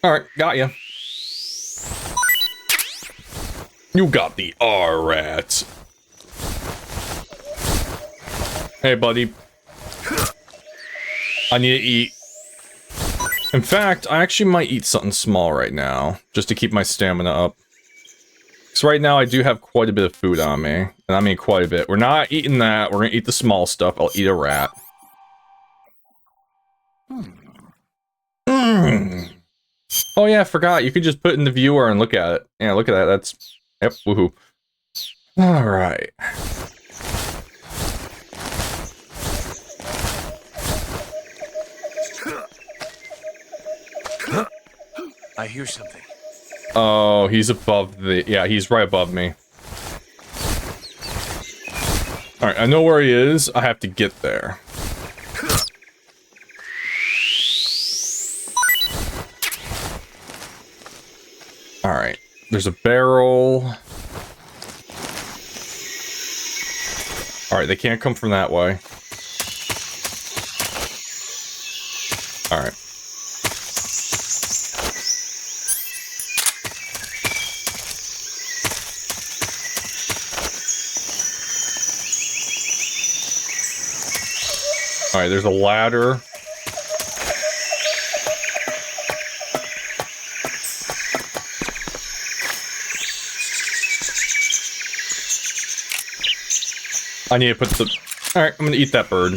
Alright, got ya. You got the R-rat. Hey, buddy. I need to eat. In fact, I actually might eat something small right now, just to keep my stamina up. Because right now I do have quite a bit of food on me. And I mean quite a bit. We're not eating that, we're gonna eat the small stuff. I'll eat a rat. Oh yeah, I forgot. You could just put it in the viewer and look at it. Yeah, look at that. That's... Yep, woohoo. Alright. I hear something. Oh, he's above the... Yeah, he's right above me. Alright, I know where he is. I have to get there. Alright. There's a barrel. Alright, they can't come from that way. Alright. Alright, there's a ladder. I need to put the... Alright, I'm gonna eat that bird.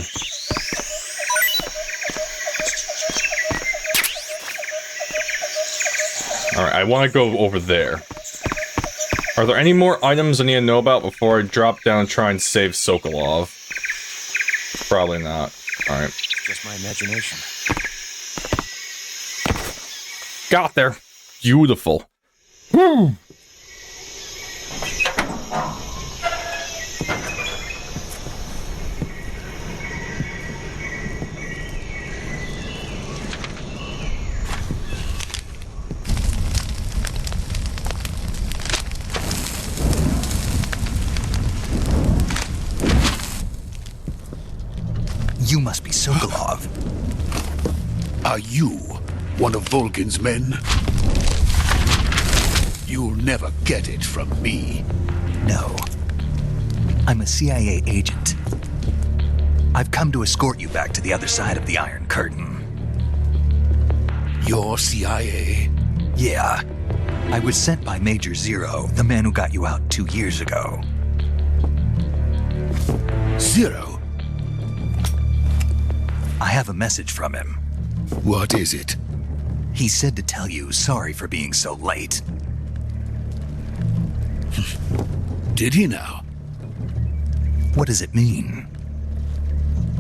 Alright, I want to go over there. Are there any more items I need to know about before I drop down and try and save Sokolov? Probably not. Alright. Just my imagination. Got there. Beautiful. Woo! You must be Sokolov. Are you one of Volgin's men? You'll never get it from me. No. I'm a CIA agent. I've come to escort you back to the other side of the Iron Curtain. You're CIA? Yeah. I was sent by Major Zero, the man who got you out 2 years ago. Zero? I have a message from him. What is it? He said to tell you sorry for being so late. Did he now? What does it mean?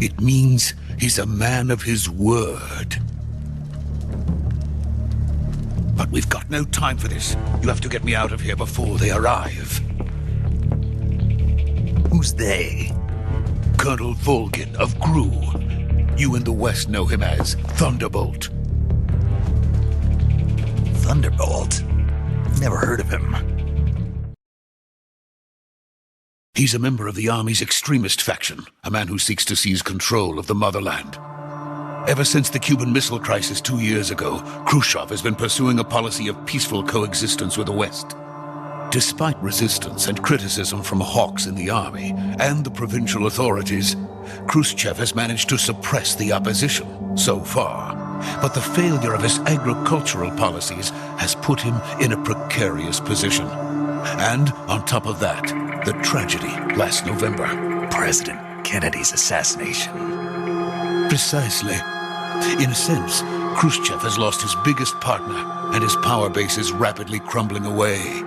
It means he's a man of his word. But we've got no time for this. You have to get me out of here before they arrive. Who's they? Colonel Volgin of Gru. You in the West know him as Thunderbolt. Thunderbolt? Never heard of him. He's a member of the Army's extremist faction, a man who seeks to seize control of the motherland. Ever since the Cuban Missile Crisis 2 years ago, Khrushchev has been pursuing a policy of peaceful coexistence with the West. Despite resistance and criticism from hawks in the army and the provincial authorities, Khrushchev has managed to suppress the opposition so far. But the failure of his agricultural policies has put him in a precarious position. And on top of that, the tragedy last November. President Kennedy's assassination. Precisely. In a sense, Khrushchev has lost his biggest partner, and his power base is rapidly crumbling away.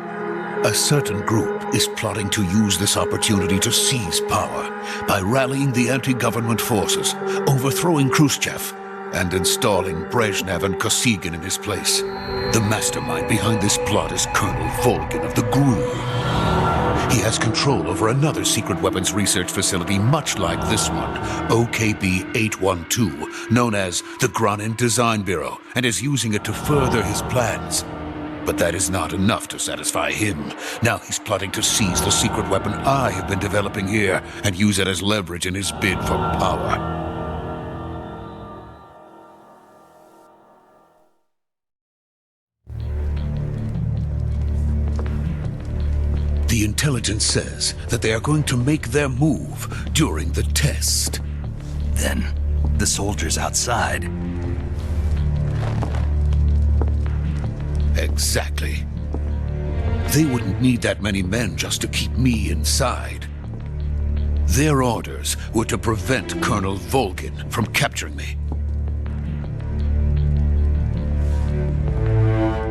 A certain group is plotting to use this opportunity to seize power by rallying the anti-government forces, overthrowing Khrushchev, and installing Brezhnev and Kosygin in his place. The mastermind behind this plot is Colonel Volgin of the Gru. He has control over another secret weapons research facility much like this one, OKB-812, known as the Granin Design Bureau, and is using it to further his plans. But that is not enough to satisfy him. Now he's plotting to seize the secret weapon I have been developing here and use it as leverage in his bid for power. The intelligence says that they are going to make their move during the test. Then, the soldiers outside. Exactly. They wouldn't need that many men just to keep me inside. Their orders were to prevent Colonel Volgin from capturing me.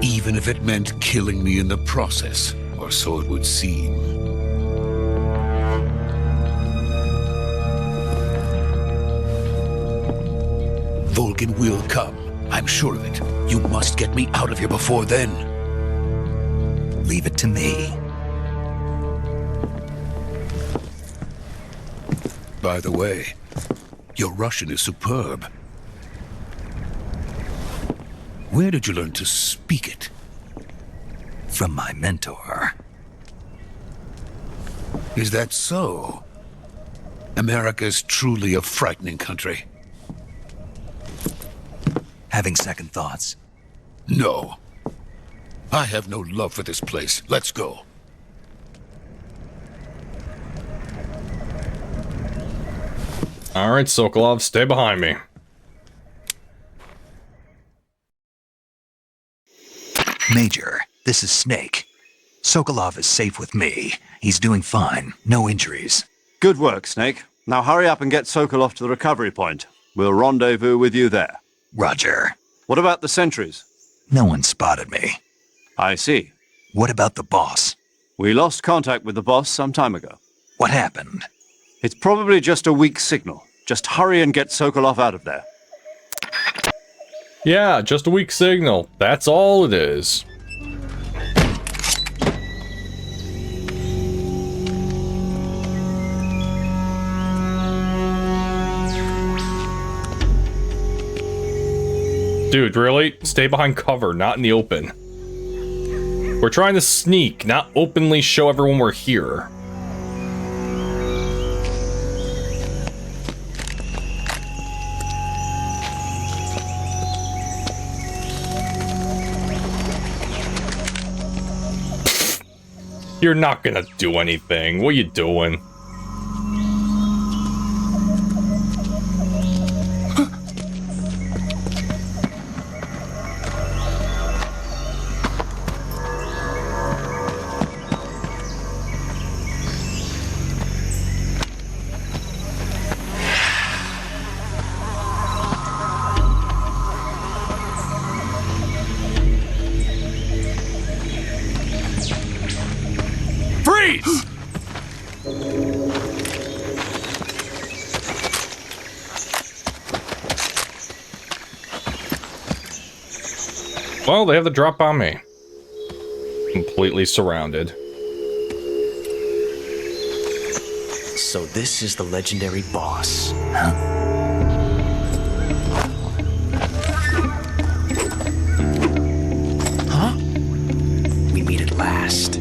Even if it meant killing me in the process, or so it would seem. Volgin will come. I'm sure of it. You must get me out of here before then. Leave it to me. By the way, your Russian is superb. Where did you learn to speak it? From my mentor. Is that so? America's truly a frightening country. Having second thoughts? No. I have no love for this place. Let's go. Alright, Sokolov, stay behind me. Major, this is Snake. Sokolov is safe with me. He's doing fine. No injuries. Good work, Snake. Now hurry up and get Sokolov to the recovery point. We'll rendezvous with you there. Roger. What about the sentries? No one spotted me. I see. What about the boss? We lost contact with the boss some time ago. What happened? It's probably just a weak signal. Just hurry and get Sokolov out of there. Yeah, just a weak signal. That's all it is. Dude, really? Stay behind cover, not in the open. We're trying to sneak, not openly show everyone we're here. You're not gonna do anything. What are you doing? Well, they have the drop on me. Completely surrounded. So this is the legendary boss. Huh? We meet at last.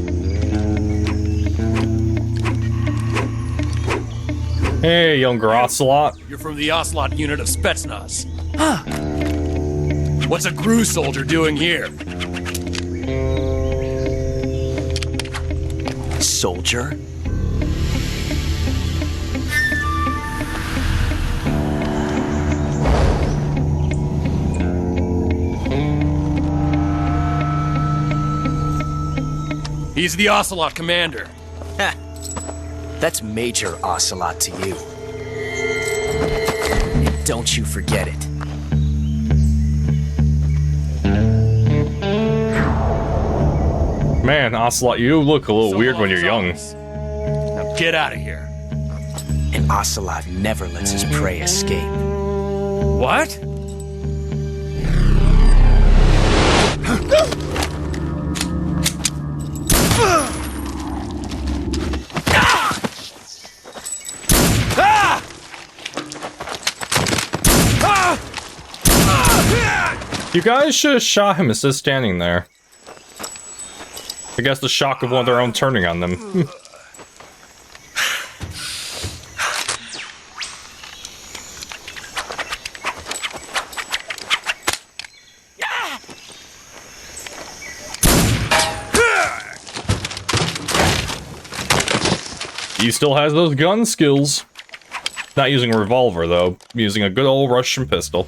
Hey, younger Ocelot. You're from the Ocelot unit of Spetsnaz. Huh. What's a GRU soldier doing here? Soldier? He's the Ocelot commander. Ha! That's Major Ocelot to you. And don't you forget it. Man, Ocelot, you look a little weird when you're young. Now get out of here. And Ocelot never lets his prey escape. What? You guys should have shot him instead of standing there. I guess the shock of one of their own turning on them. He still has those gun skills. Not using a revolver, though. Using a good old Russian pistol.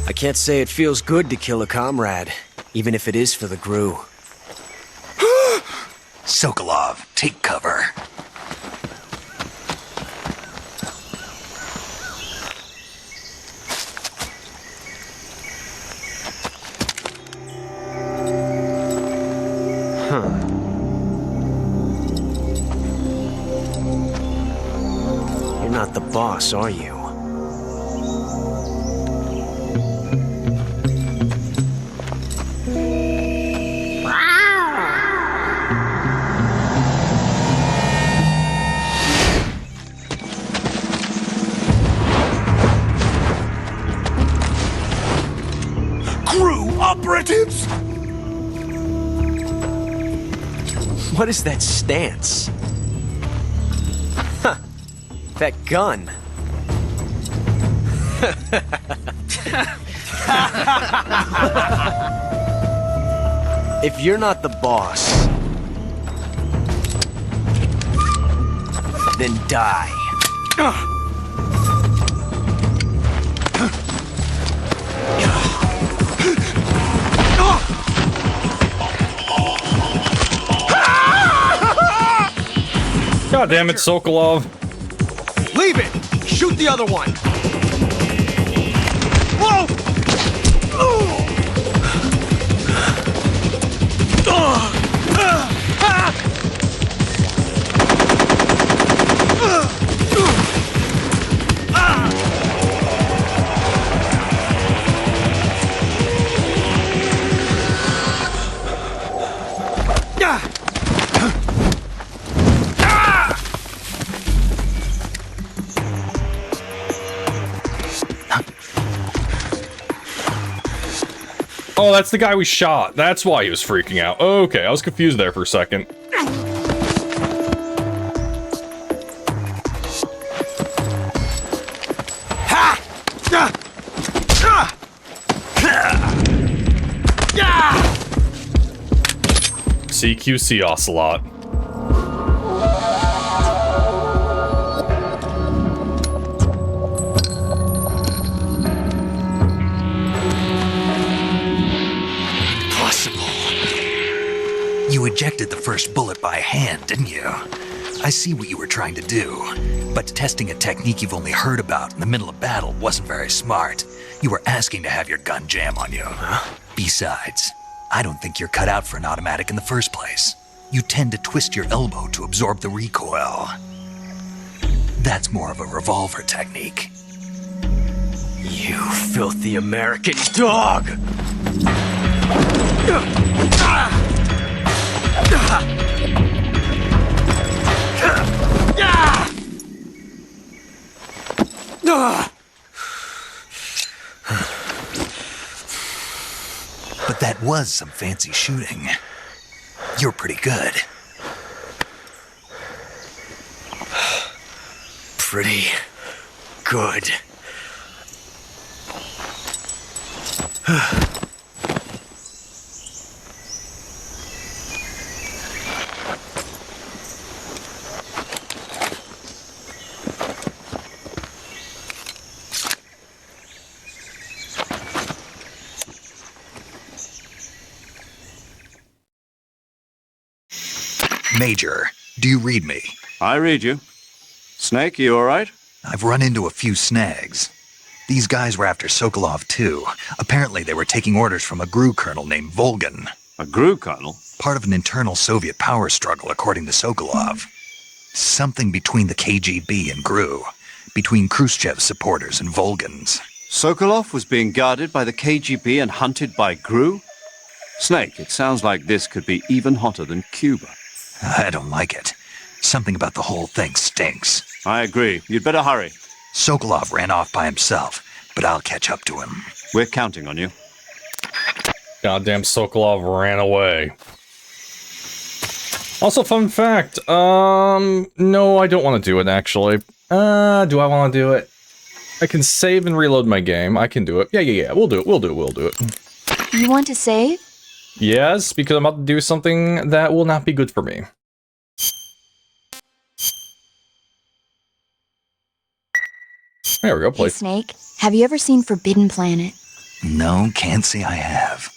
I can't say it feels good to kill a comrade, even if it is for the GRU. Sokolov, take cover. You're not the boss, are you? Operatives? What is that stance? Huh. That gun. If you're not the boss, then die. God damn it, Sokolov. Leave it! Shoot the other one! Whoa! Oh, that's the guy we shot. That's why he was freaking out. Okay, I was confused there for a second. CQC Ocelot. You ejected the first bullet by hand, didn't you? I see what you were trying to do, but testing a technique you've only heard about in the middle of battle wasn't very smart. You were asking to have your gun jam on you. Besides, I don't think you're cut out for an automatic in the first place. You tend to twist your elbow to absorb the recoil. That's more of a revolver technique. You filthy American dog! But that was some fancy shooting. You're pretty good. Pretty good. Major, do you read me? I read you. Snake, you all right? I've run into a few snags. These guys were after Sokolov too. Apparently they were taking orders from a GRU colonel named Volgan. A GRU colonel? Part of an internal Soviet power struggle, according to Sokolov. Something between the KGB and GRU. Between Khrushchev's supporters and Volgan's. Sokolov was being guarded by the KGB and hunted by GRU? Snake, it sounds like this could be even hotter than Cuba. I don't like it. Something about the whole thing stinks. I agree. You'd better hurry. Sokolov ran off by himself, but I'll catch up to him. We're counting on you. Goddamn Sokolov ran away. Also, fun fact, no, I don't want to do it, actually. Do I want to do it? I can save and reload my game. I can do it. Yeah, we'll do it. You want to save? Yes, because I'm about to do something that will not be good for me. There we go, play. Hey, Snake, have you ever seen Forbidden Planet? No, can't say I have.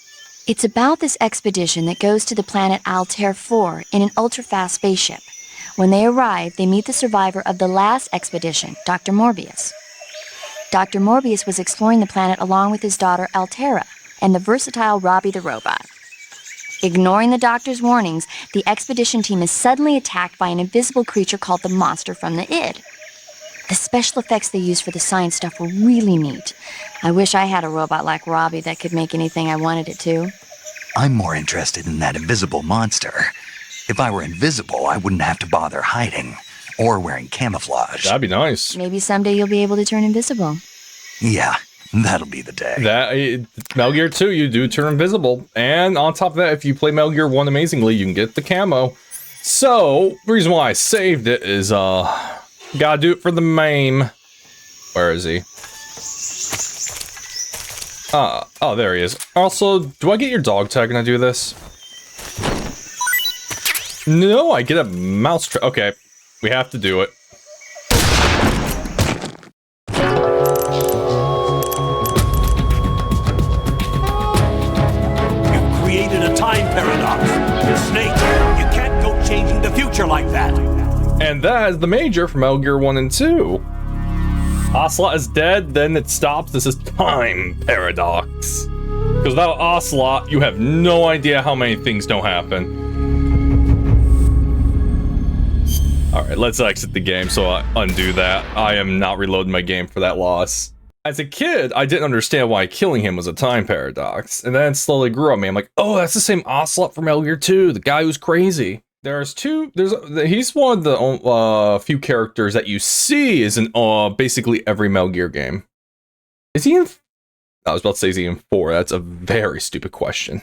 It's about this expedition that goes to the planet Altair 4 in an ultra-fast spaceship. When they arrive, they meet the survivor of the last expedition, Dr. Morbius. Dr. Morbius was exploring the planet along with his daughter Altera and the versatile Robbie the robot. Ignoring the doctor's warnings, the expedition team is suddenly attacked by an invisible creature called the Monster from the Id. The special effects they used for the science stuff were really neat. I wish I had a robot like Robbie that could make anything I wanted it to. I'm more interested in that invisible monster. If I were invisible, I wouldn't have to bother hiding or wearing camouflage. That'd be nice. Maybe someday you'll be able to turn invisible. Yeah, that'll be the day. Metal Gear 2, you do turn invisible. And on top of that, if you play Metal Gear 1 amazingly, you can get the camo. So, the reason why I saved it is, gotta do it for the meme. Where is he? Oh, there he is. Also, do I get your dog tag when I do this? No, I get a mouse trap. Okay, we have to do it. You've created a time paradox. Snake, you can't go changing the future like that. And that is the Major from Metal Gear 1 and 2. Ocelot is dead, then it stops. This is time paradox. Because without Ocelot, you have no idea how many things don't happen. Alright, let's exit the game so I undo that. I am not reloading my game for that loss. As a kid, I didn't understand why killing him was a time paradox. And then it slowly grew on me. I'm like, oh, that's the same Ocelot from Metal Gear 2, the guy who's crazy. He's one of the few characters that you see is in basically every Metal Gear game. Is he in? I was about to say, is he in 4? That's a very stupid question.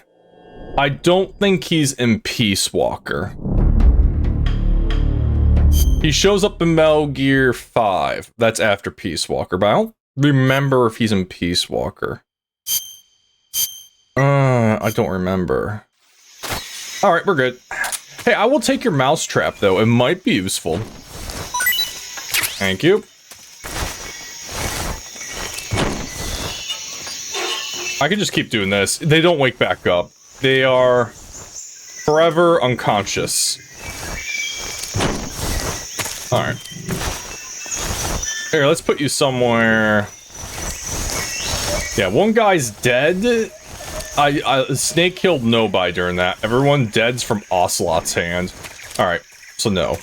I don't think he's in Peace Walker. He shows up in Metal Gear 5. That's after Peace Walker, but I don't remember if he's in Peace Walker. I don't remember. Alright, we're good. Hey, I will take your mouse trap, though. It might be useful. Thank you. I can just keep doing this. They don't wake back up. They are forever unconscious. Alright. Here, let's put you somewhere. Yeah, one guy's dead. Snake killed nobody during that. Everyone dead's from Ocelot's hand. Alright, so no.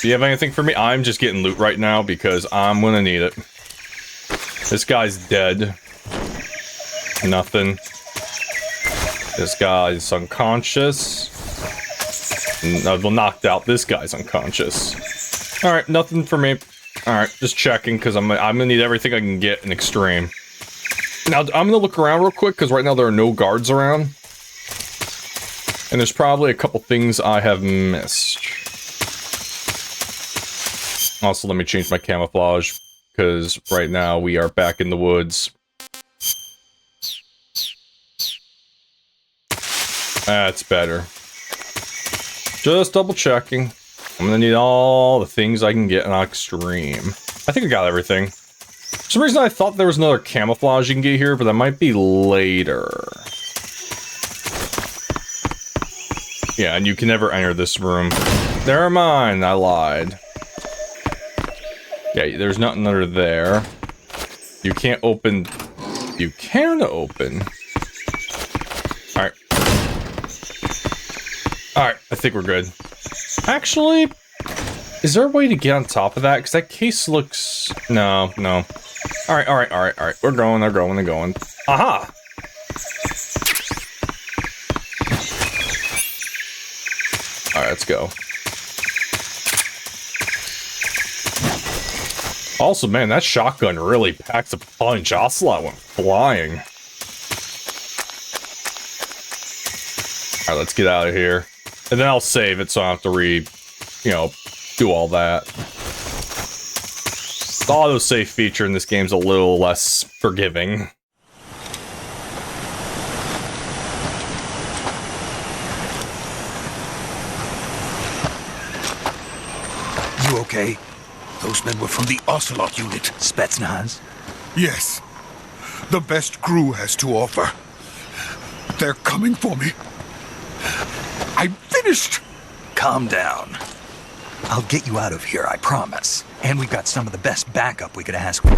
Do you have anything for me? I'm just getting loot right now because I'm gonna need it. This guy's dead. Nothing. This guy's unconscious. Well, knocked out. This guy's unconscious. Alright, nothing for me. Alright, just checking, because I'm gonna need everything I can get in extreme. Now, I'm gonna look around real quick, because right now there are no guards around. And there's probably a couple things I have missed. Also, let me change my camouflage, because right now we are back in the woods. That's better. Just double checking. I'm gonna need all the things I can get in extreme. I think I got everything. For some reason I thought there was another camouflage you can get here, but that might be later. Yeah, and you can never enter this room. Never mind, I lied. Yeah, there's nothing under there. You can't open... You can open. Alright. Alright, I think we're good. Actually, is there a way to get on top of that? Because that case looks... No. Alright. We're going. Aha! Alright, let's go. Also, man, that shotgun really packs a punch. Ocelot went flying. Alright, let's get out of here. And then I'll save it so I don't have to do all that. The autosave feature in this game's a little less forgiving. You okay? Those men were from the Ocelot Unit. Spetsnaz? Yes. The best crew has to offer. They're coming for me. I'm finished! Calm down. I'll get you out of here, I promise. And we've got some of the best backup we could ask for.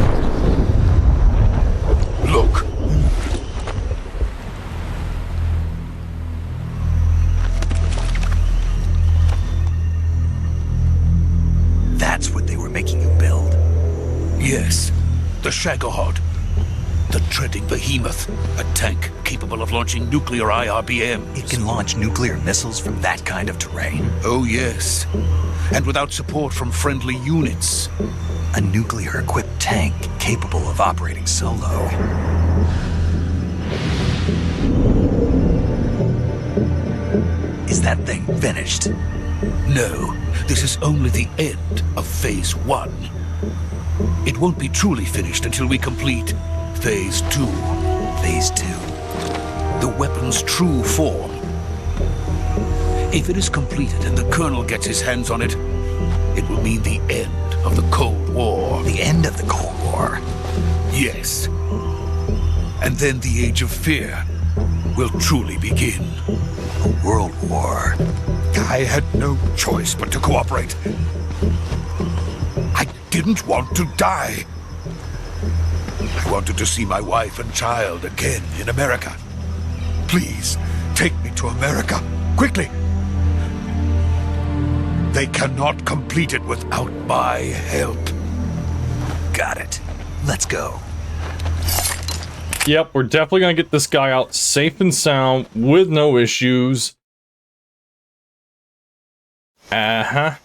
Look. That's what they were making you build? Yes. The Shagohod. The treading behemoth. A tank capable of launching nuclear IRBMs. It can launch nuclear missiles from that kind of terrain? Oh, yes. And without support from friendly units. A nuclear-equipped tank capable of operating solo. Is that thing finished? No. This is only the end of Phase 1. It won't be truly finished until we complete Phase 2. Phase 2. The weapon's true form. If it is completed and the Colonel gets his hands on it, it will mean the end of the Cold War. The end of the Cold War? Yes. And then the Age of Fear will truly begin. A world war. I had no choice but to cooperate. I didn't want to die. I wanted to see my wife and child again in America. Please, take me to America, quickly. They cannot complete it without my help. Got it. Let's go. Yep, we're definitely gonna get this guy out safe and sound with no issues. Uh-huh.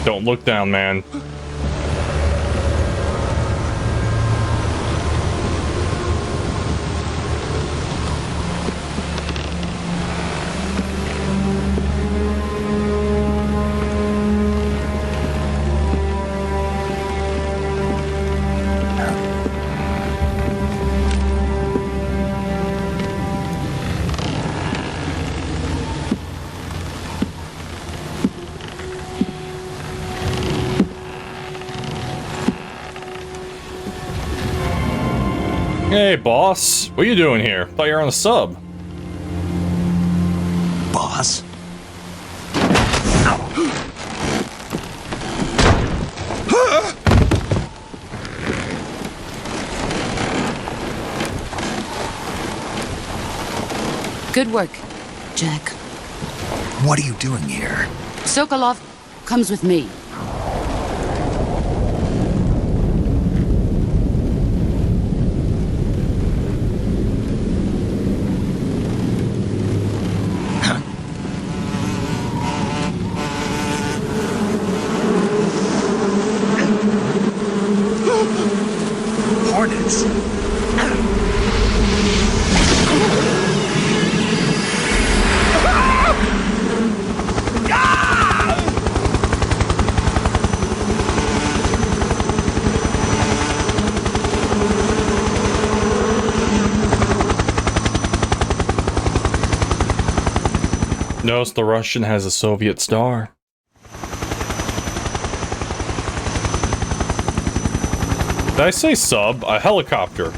Don't look down, man. Hey, boss. What are you doing here? Thought you were on a sub. Boss? Good work, Jack. What are you doing here? Sokolov comes with me. Hornets. Notice the Russian has a Soviet star. Did I say sub? A helicopter.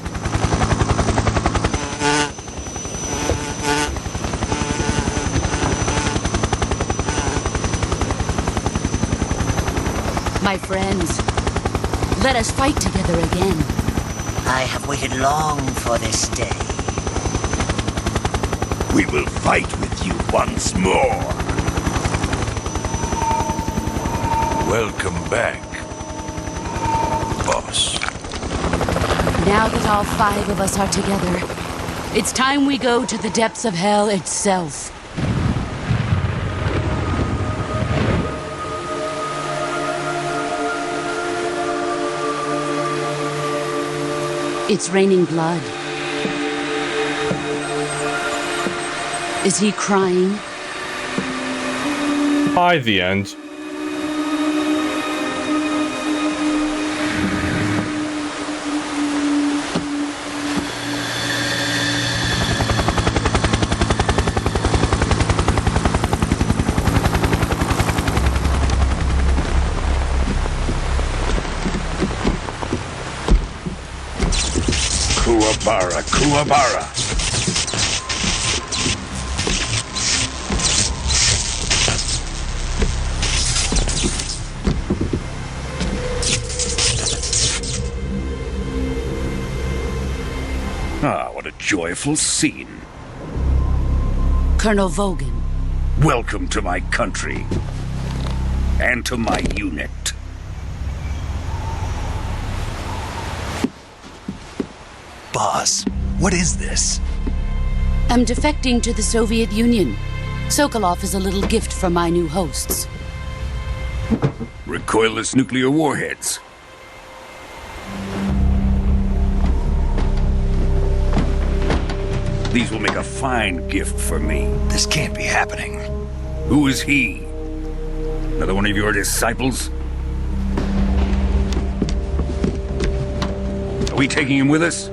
My friends, let us fight together again. I have waited long for this day. We will fight with you once more. Welcome back, boss. Now that all 5 of us are together, it's time we go to the depths of hell itself. It's raining blood. Is he crying? By the end. Kuwabara, Kuwabara. Ah, what a joyful scene. Colonel Vogan. Welcome to my country. And to my unit. Boss, what is this? I'm defecting to the Soviet Union. Sokolov is a little gift from my new hosts. Recoilless nuclear warheads. These will make a fine gift for me. This can't be happening. Who is he? Another one of your disciples? Are we taking him with us?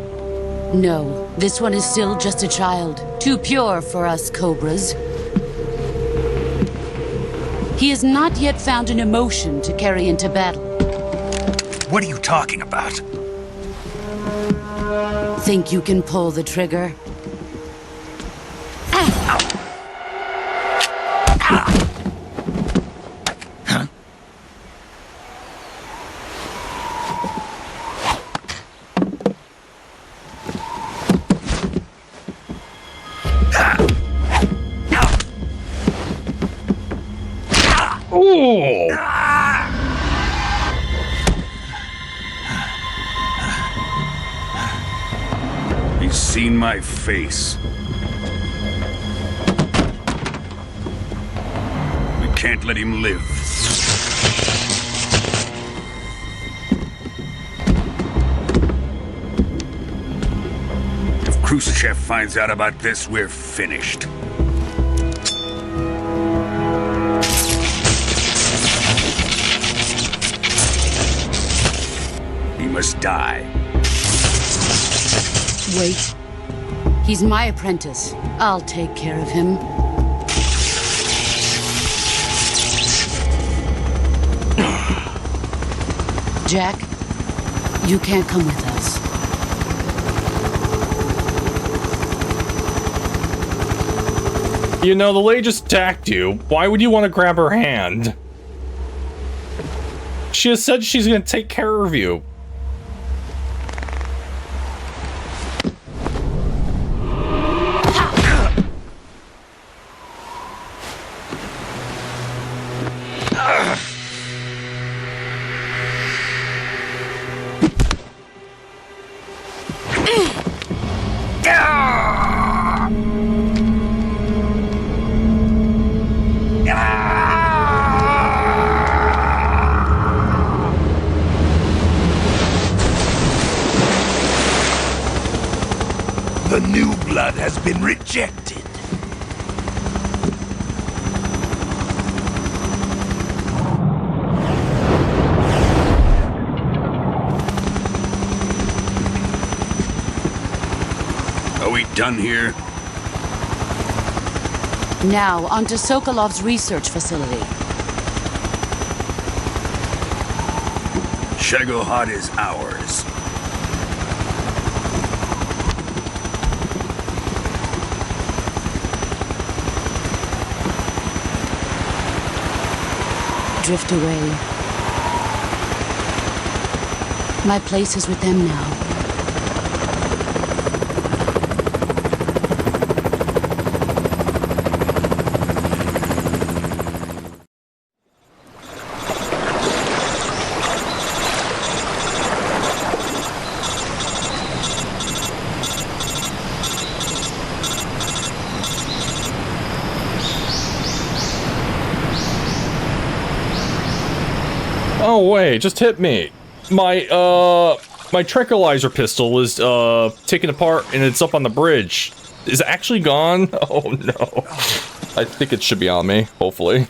No, this one is still just a child. Too pure for us Cobras. He has not yet found an emotion to carry into battle. What are you talking about? Think you can pull the trigger? He's seen my face. We can't let him live. If Khrushchev finds out about this, we're finished. He must die. Wait. He's my apprentice. I'll take care of him. Jack, you can't come with us. You know, the lady just attacked you. Why would you want to grab her hand? She has said she's gonna take care of you. The new blood has been rejected. Are we done here? Now, on to Sokolov's research facility. Shagohod is ours. Drift away. My place is with them now. Oh wait, just hit me. My tranquilizer pistol is taken apart and it's up on the bridge. Is it actually gone? Oh no. I think it should be on me, hopefully.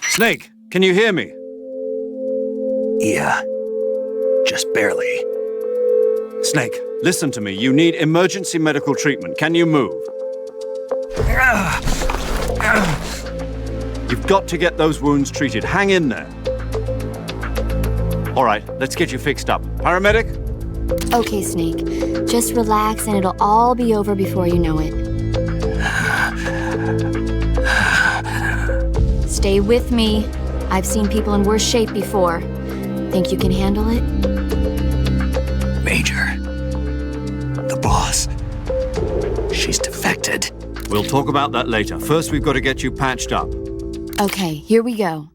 Snake, can you hear me? Yeah. Just barely. Snake, listen to me. You need emergency medical treatment. Can you move? You've got to get those wounds treated. Hang in there. All right, let's get you fixed up. Paramedic? Okay, Snake. Just relax and it'll all be over before you know it. Stay with me. I've seen people in worse shape before. Think you can handle it? Major. The boss. She's defected. We'll talk about that later. First, we've got to get you patched up. Okay, here we go.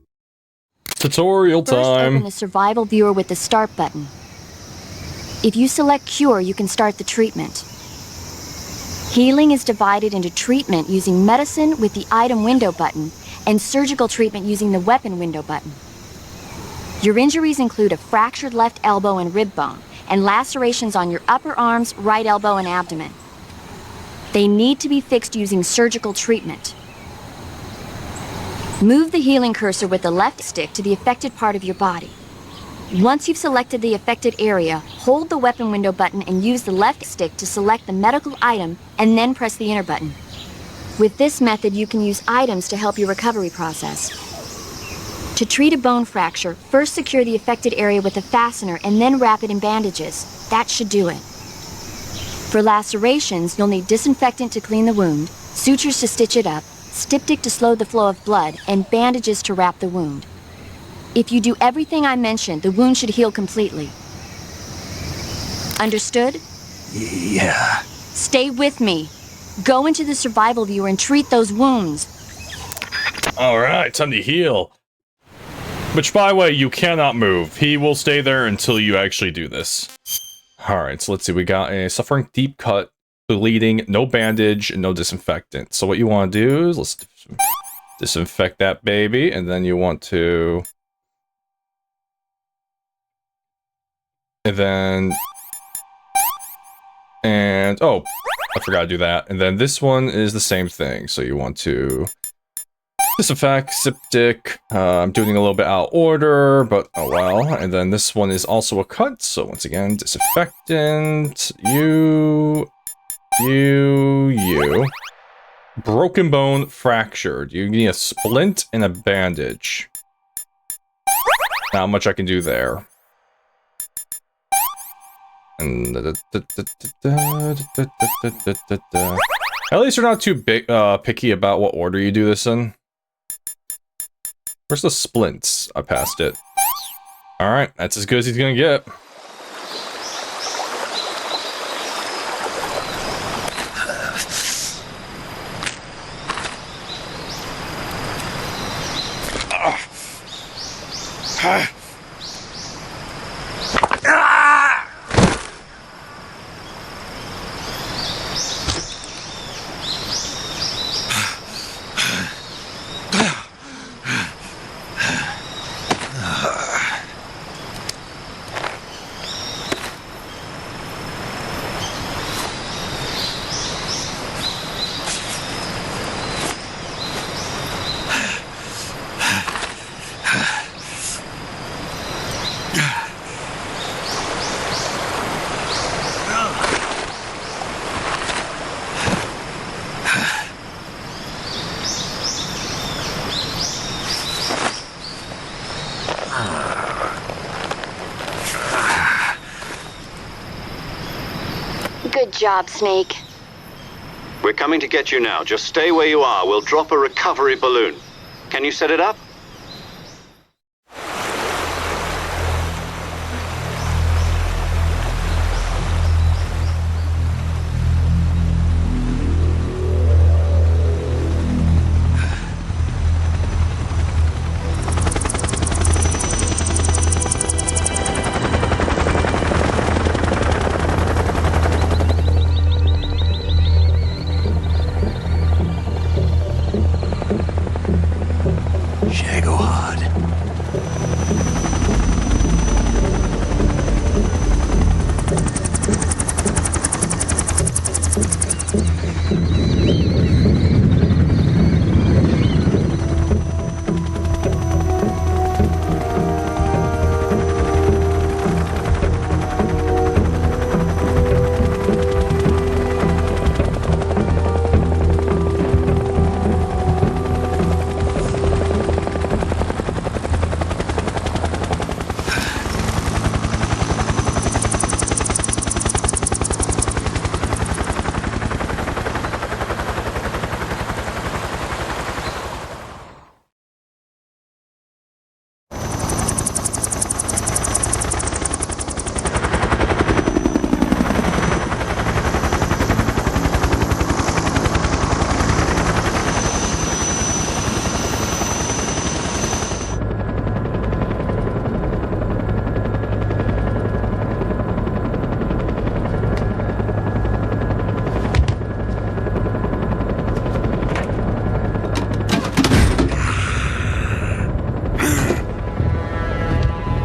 Tutorial First, time. open the survival viewer with the start button. If you select cure, you can start the treatment. Healing is divided into treatment using medicine with the item window button and surgical treatment using the weapon window button. Your injuries include a fractured left elbow and rib bone, and lacerations on your upper arms, right elbow, and abdomen. They need to be fixed using surgical treatment. Move the healing cursor with the left stick to the affected part of your body. Once you've selected the affected area, hold the weapon window button and use the left stick to select the medical item, and then press the enter button. With this method, you can use items to help your recovery process. To treat a bone fracture, first secure the affected area with a fastener and then wrap it in bandages. That should do it. For lacerations, you'll need disinfectant to clean the wound, sutures to stitch it up, styptic to slow the flow of blood, and bandages to wrap the wound. If you do everything I mentioned, the wound should heal completely. Understood? Yeah. Stay with me. Go into the survival viewer and treat those wounds. Alright, time to heal. Which, by the way, you cannot move. He will stay there until you actually do this. Alright, so let's see. We got a suffering deep cut, bleeding, no bandage, and no disinfectant. So what you want to do is let's disinfect that baby, and then you want to... And then... And... Oh, I forgot to do that. And then this one is the same thing. So you want to... Disinfect, septic. I'm doing a little bit out of order, but oh well. And then this one is also a cut. So once again, disinfectant. You. Broken bone fractured. You need a splint and a bandage. Not much I can do there. And at least you're not too picky about what order you do this in. Where's the splints? I passed it. Alright, that's as good as he's gonna get. Good job, Snake. We're coming to get you now. Just stay where you are. We'll drop a recovery balloon. Can you set it up?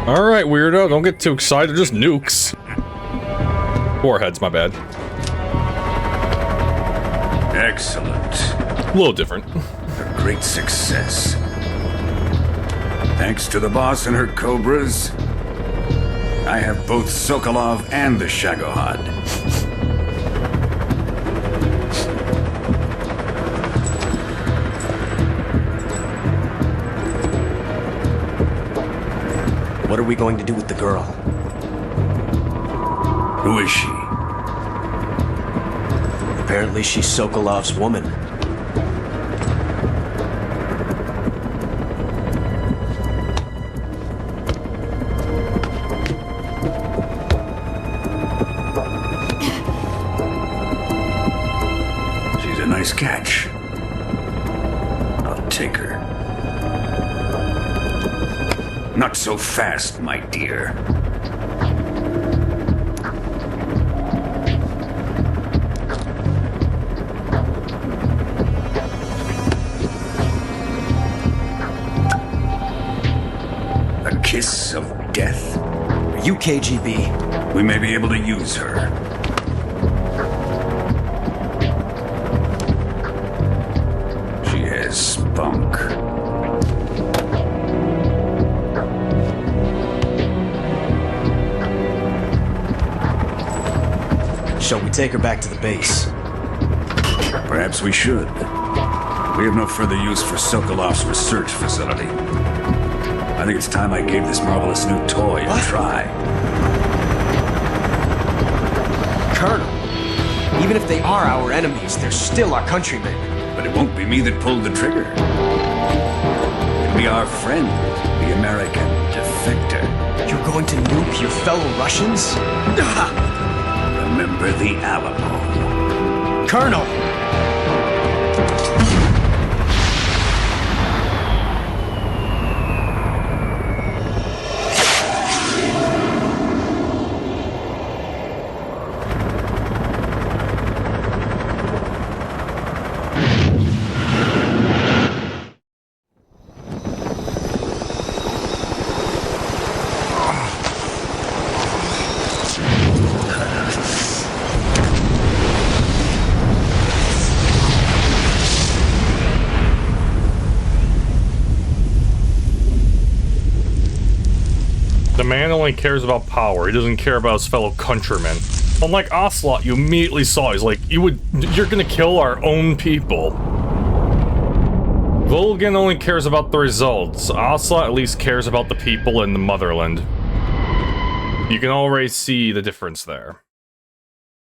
Alright, weirdo, don't get too excited, just nukes. Warheads, my bad. Excellent. A little different. A great success. Thanks to the boss and her cobras, I have both Sokolov and the Shagohod. What are we going to do with the girl? Who is she? Apparently she's Sokolov's woman. She's a nice catch. I'll take her. Not so fast, my dear. A kiss of death? Are you KGB? We may be able to use her. She has spunk. Shall we take her back to the base? Perhaps we should. We have no further use for Sokolov's research facility. I think it's time I gave this marvelous new toy a try. Colonel, even if they are our enemies, they're still our countrymen. But it won't be me that pulled the trigger. It'll be our friend, the American defector. You're going to nuke your fellow Russians? Remember the Alamo. Colonel! The man only cares about power. He doesn't care about his fellow countrymen. Unlike Ocelot, you immediately saw. He's like, you're gonna kill our own people. Vulcan only cares about the results. Ocelot at least cares about the people in the motherland. You can already see the difference there.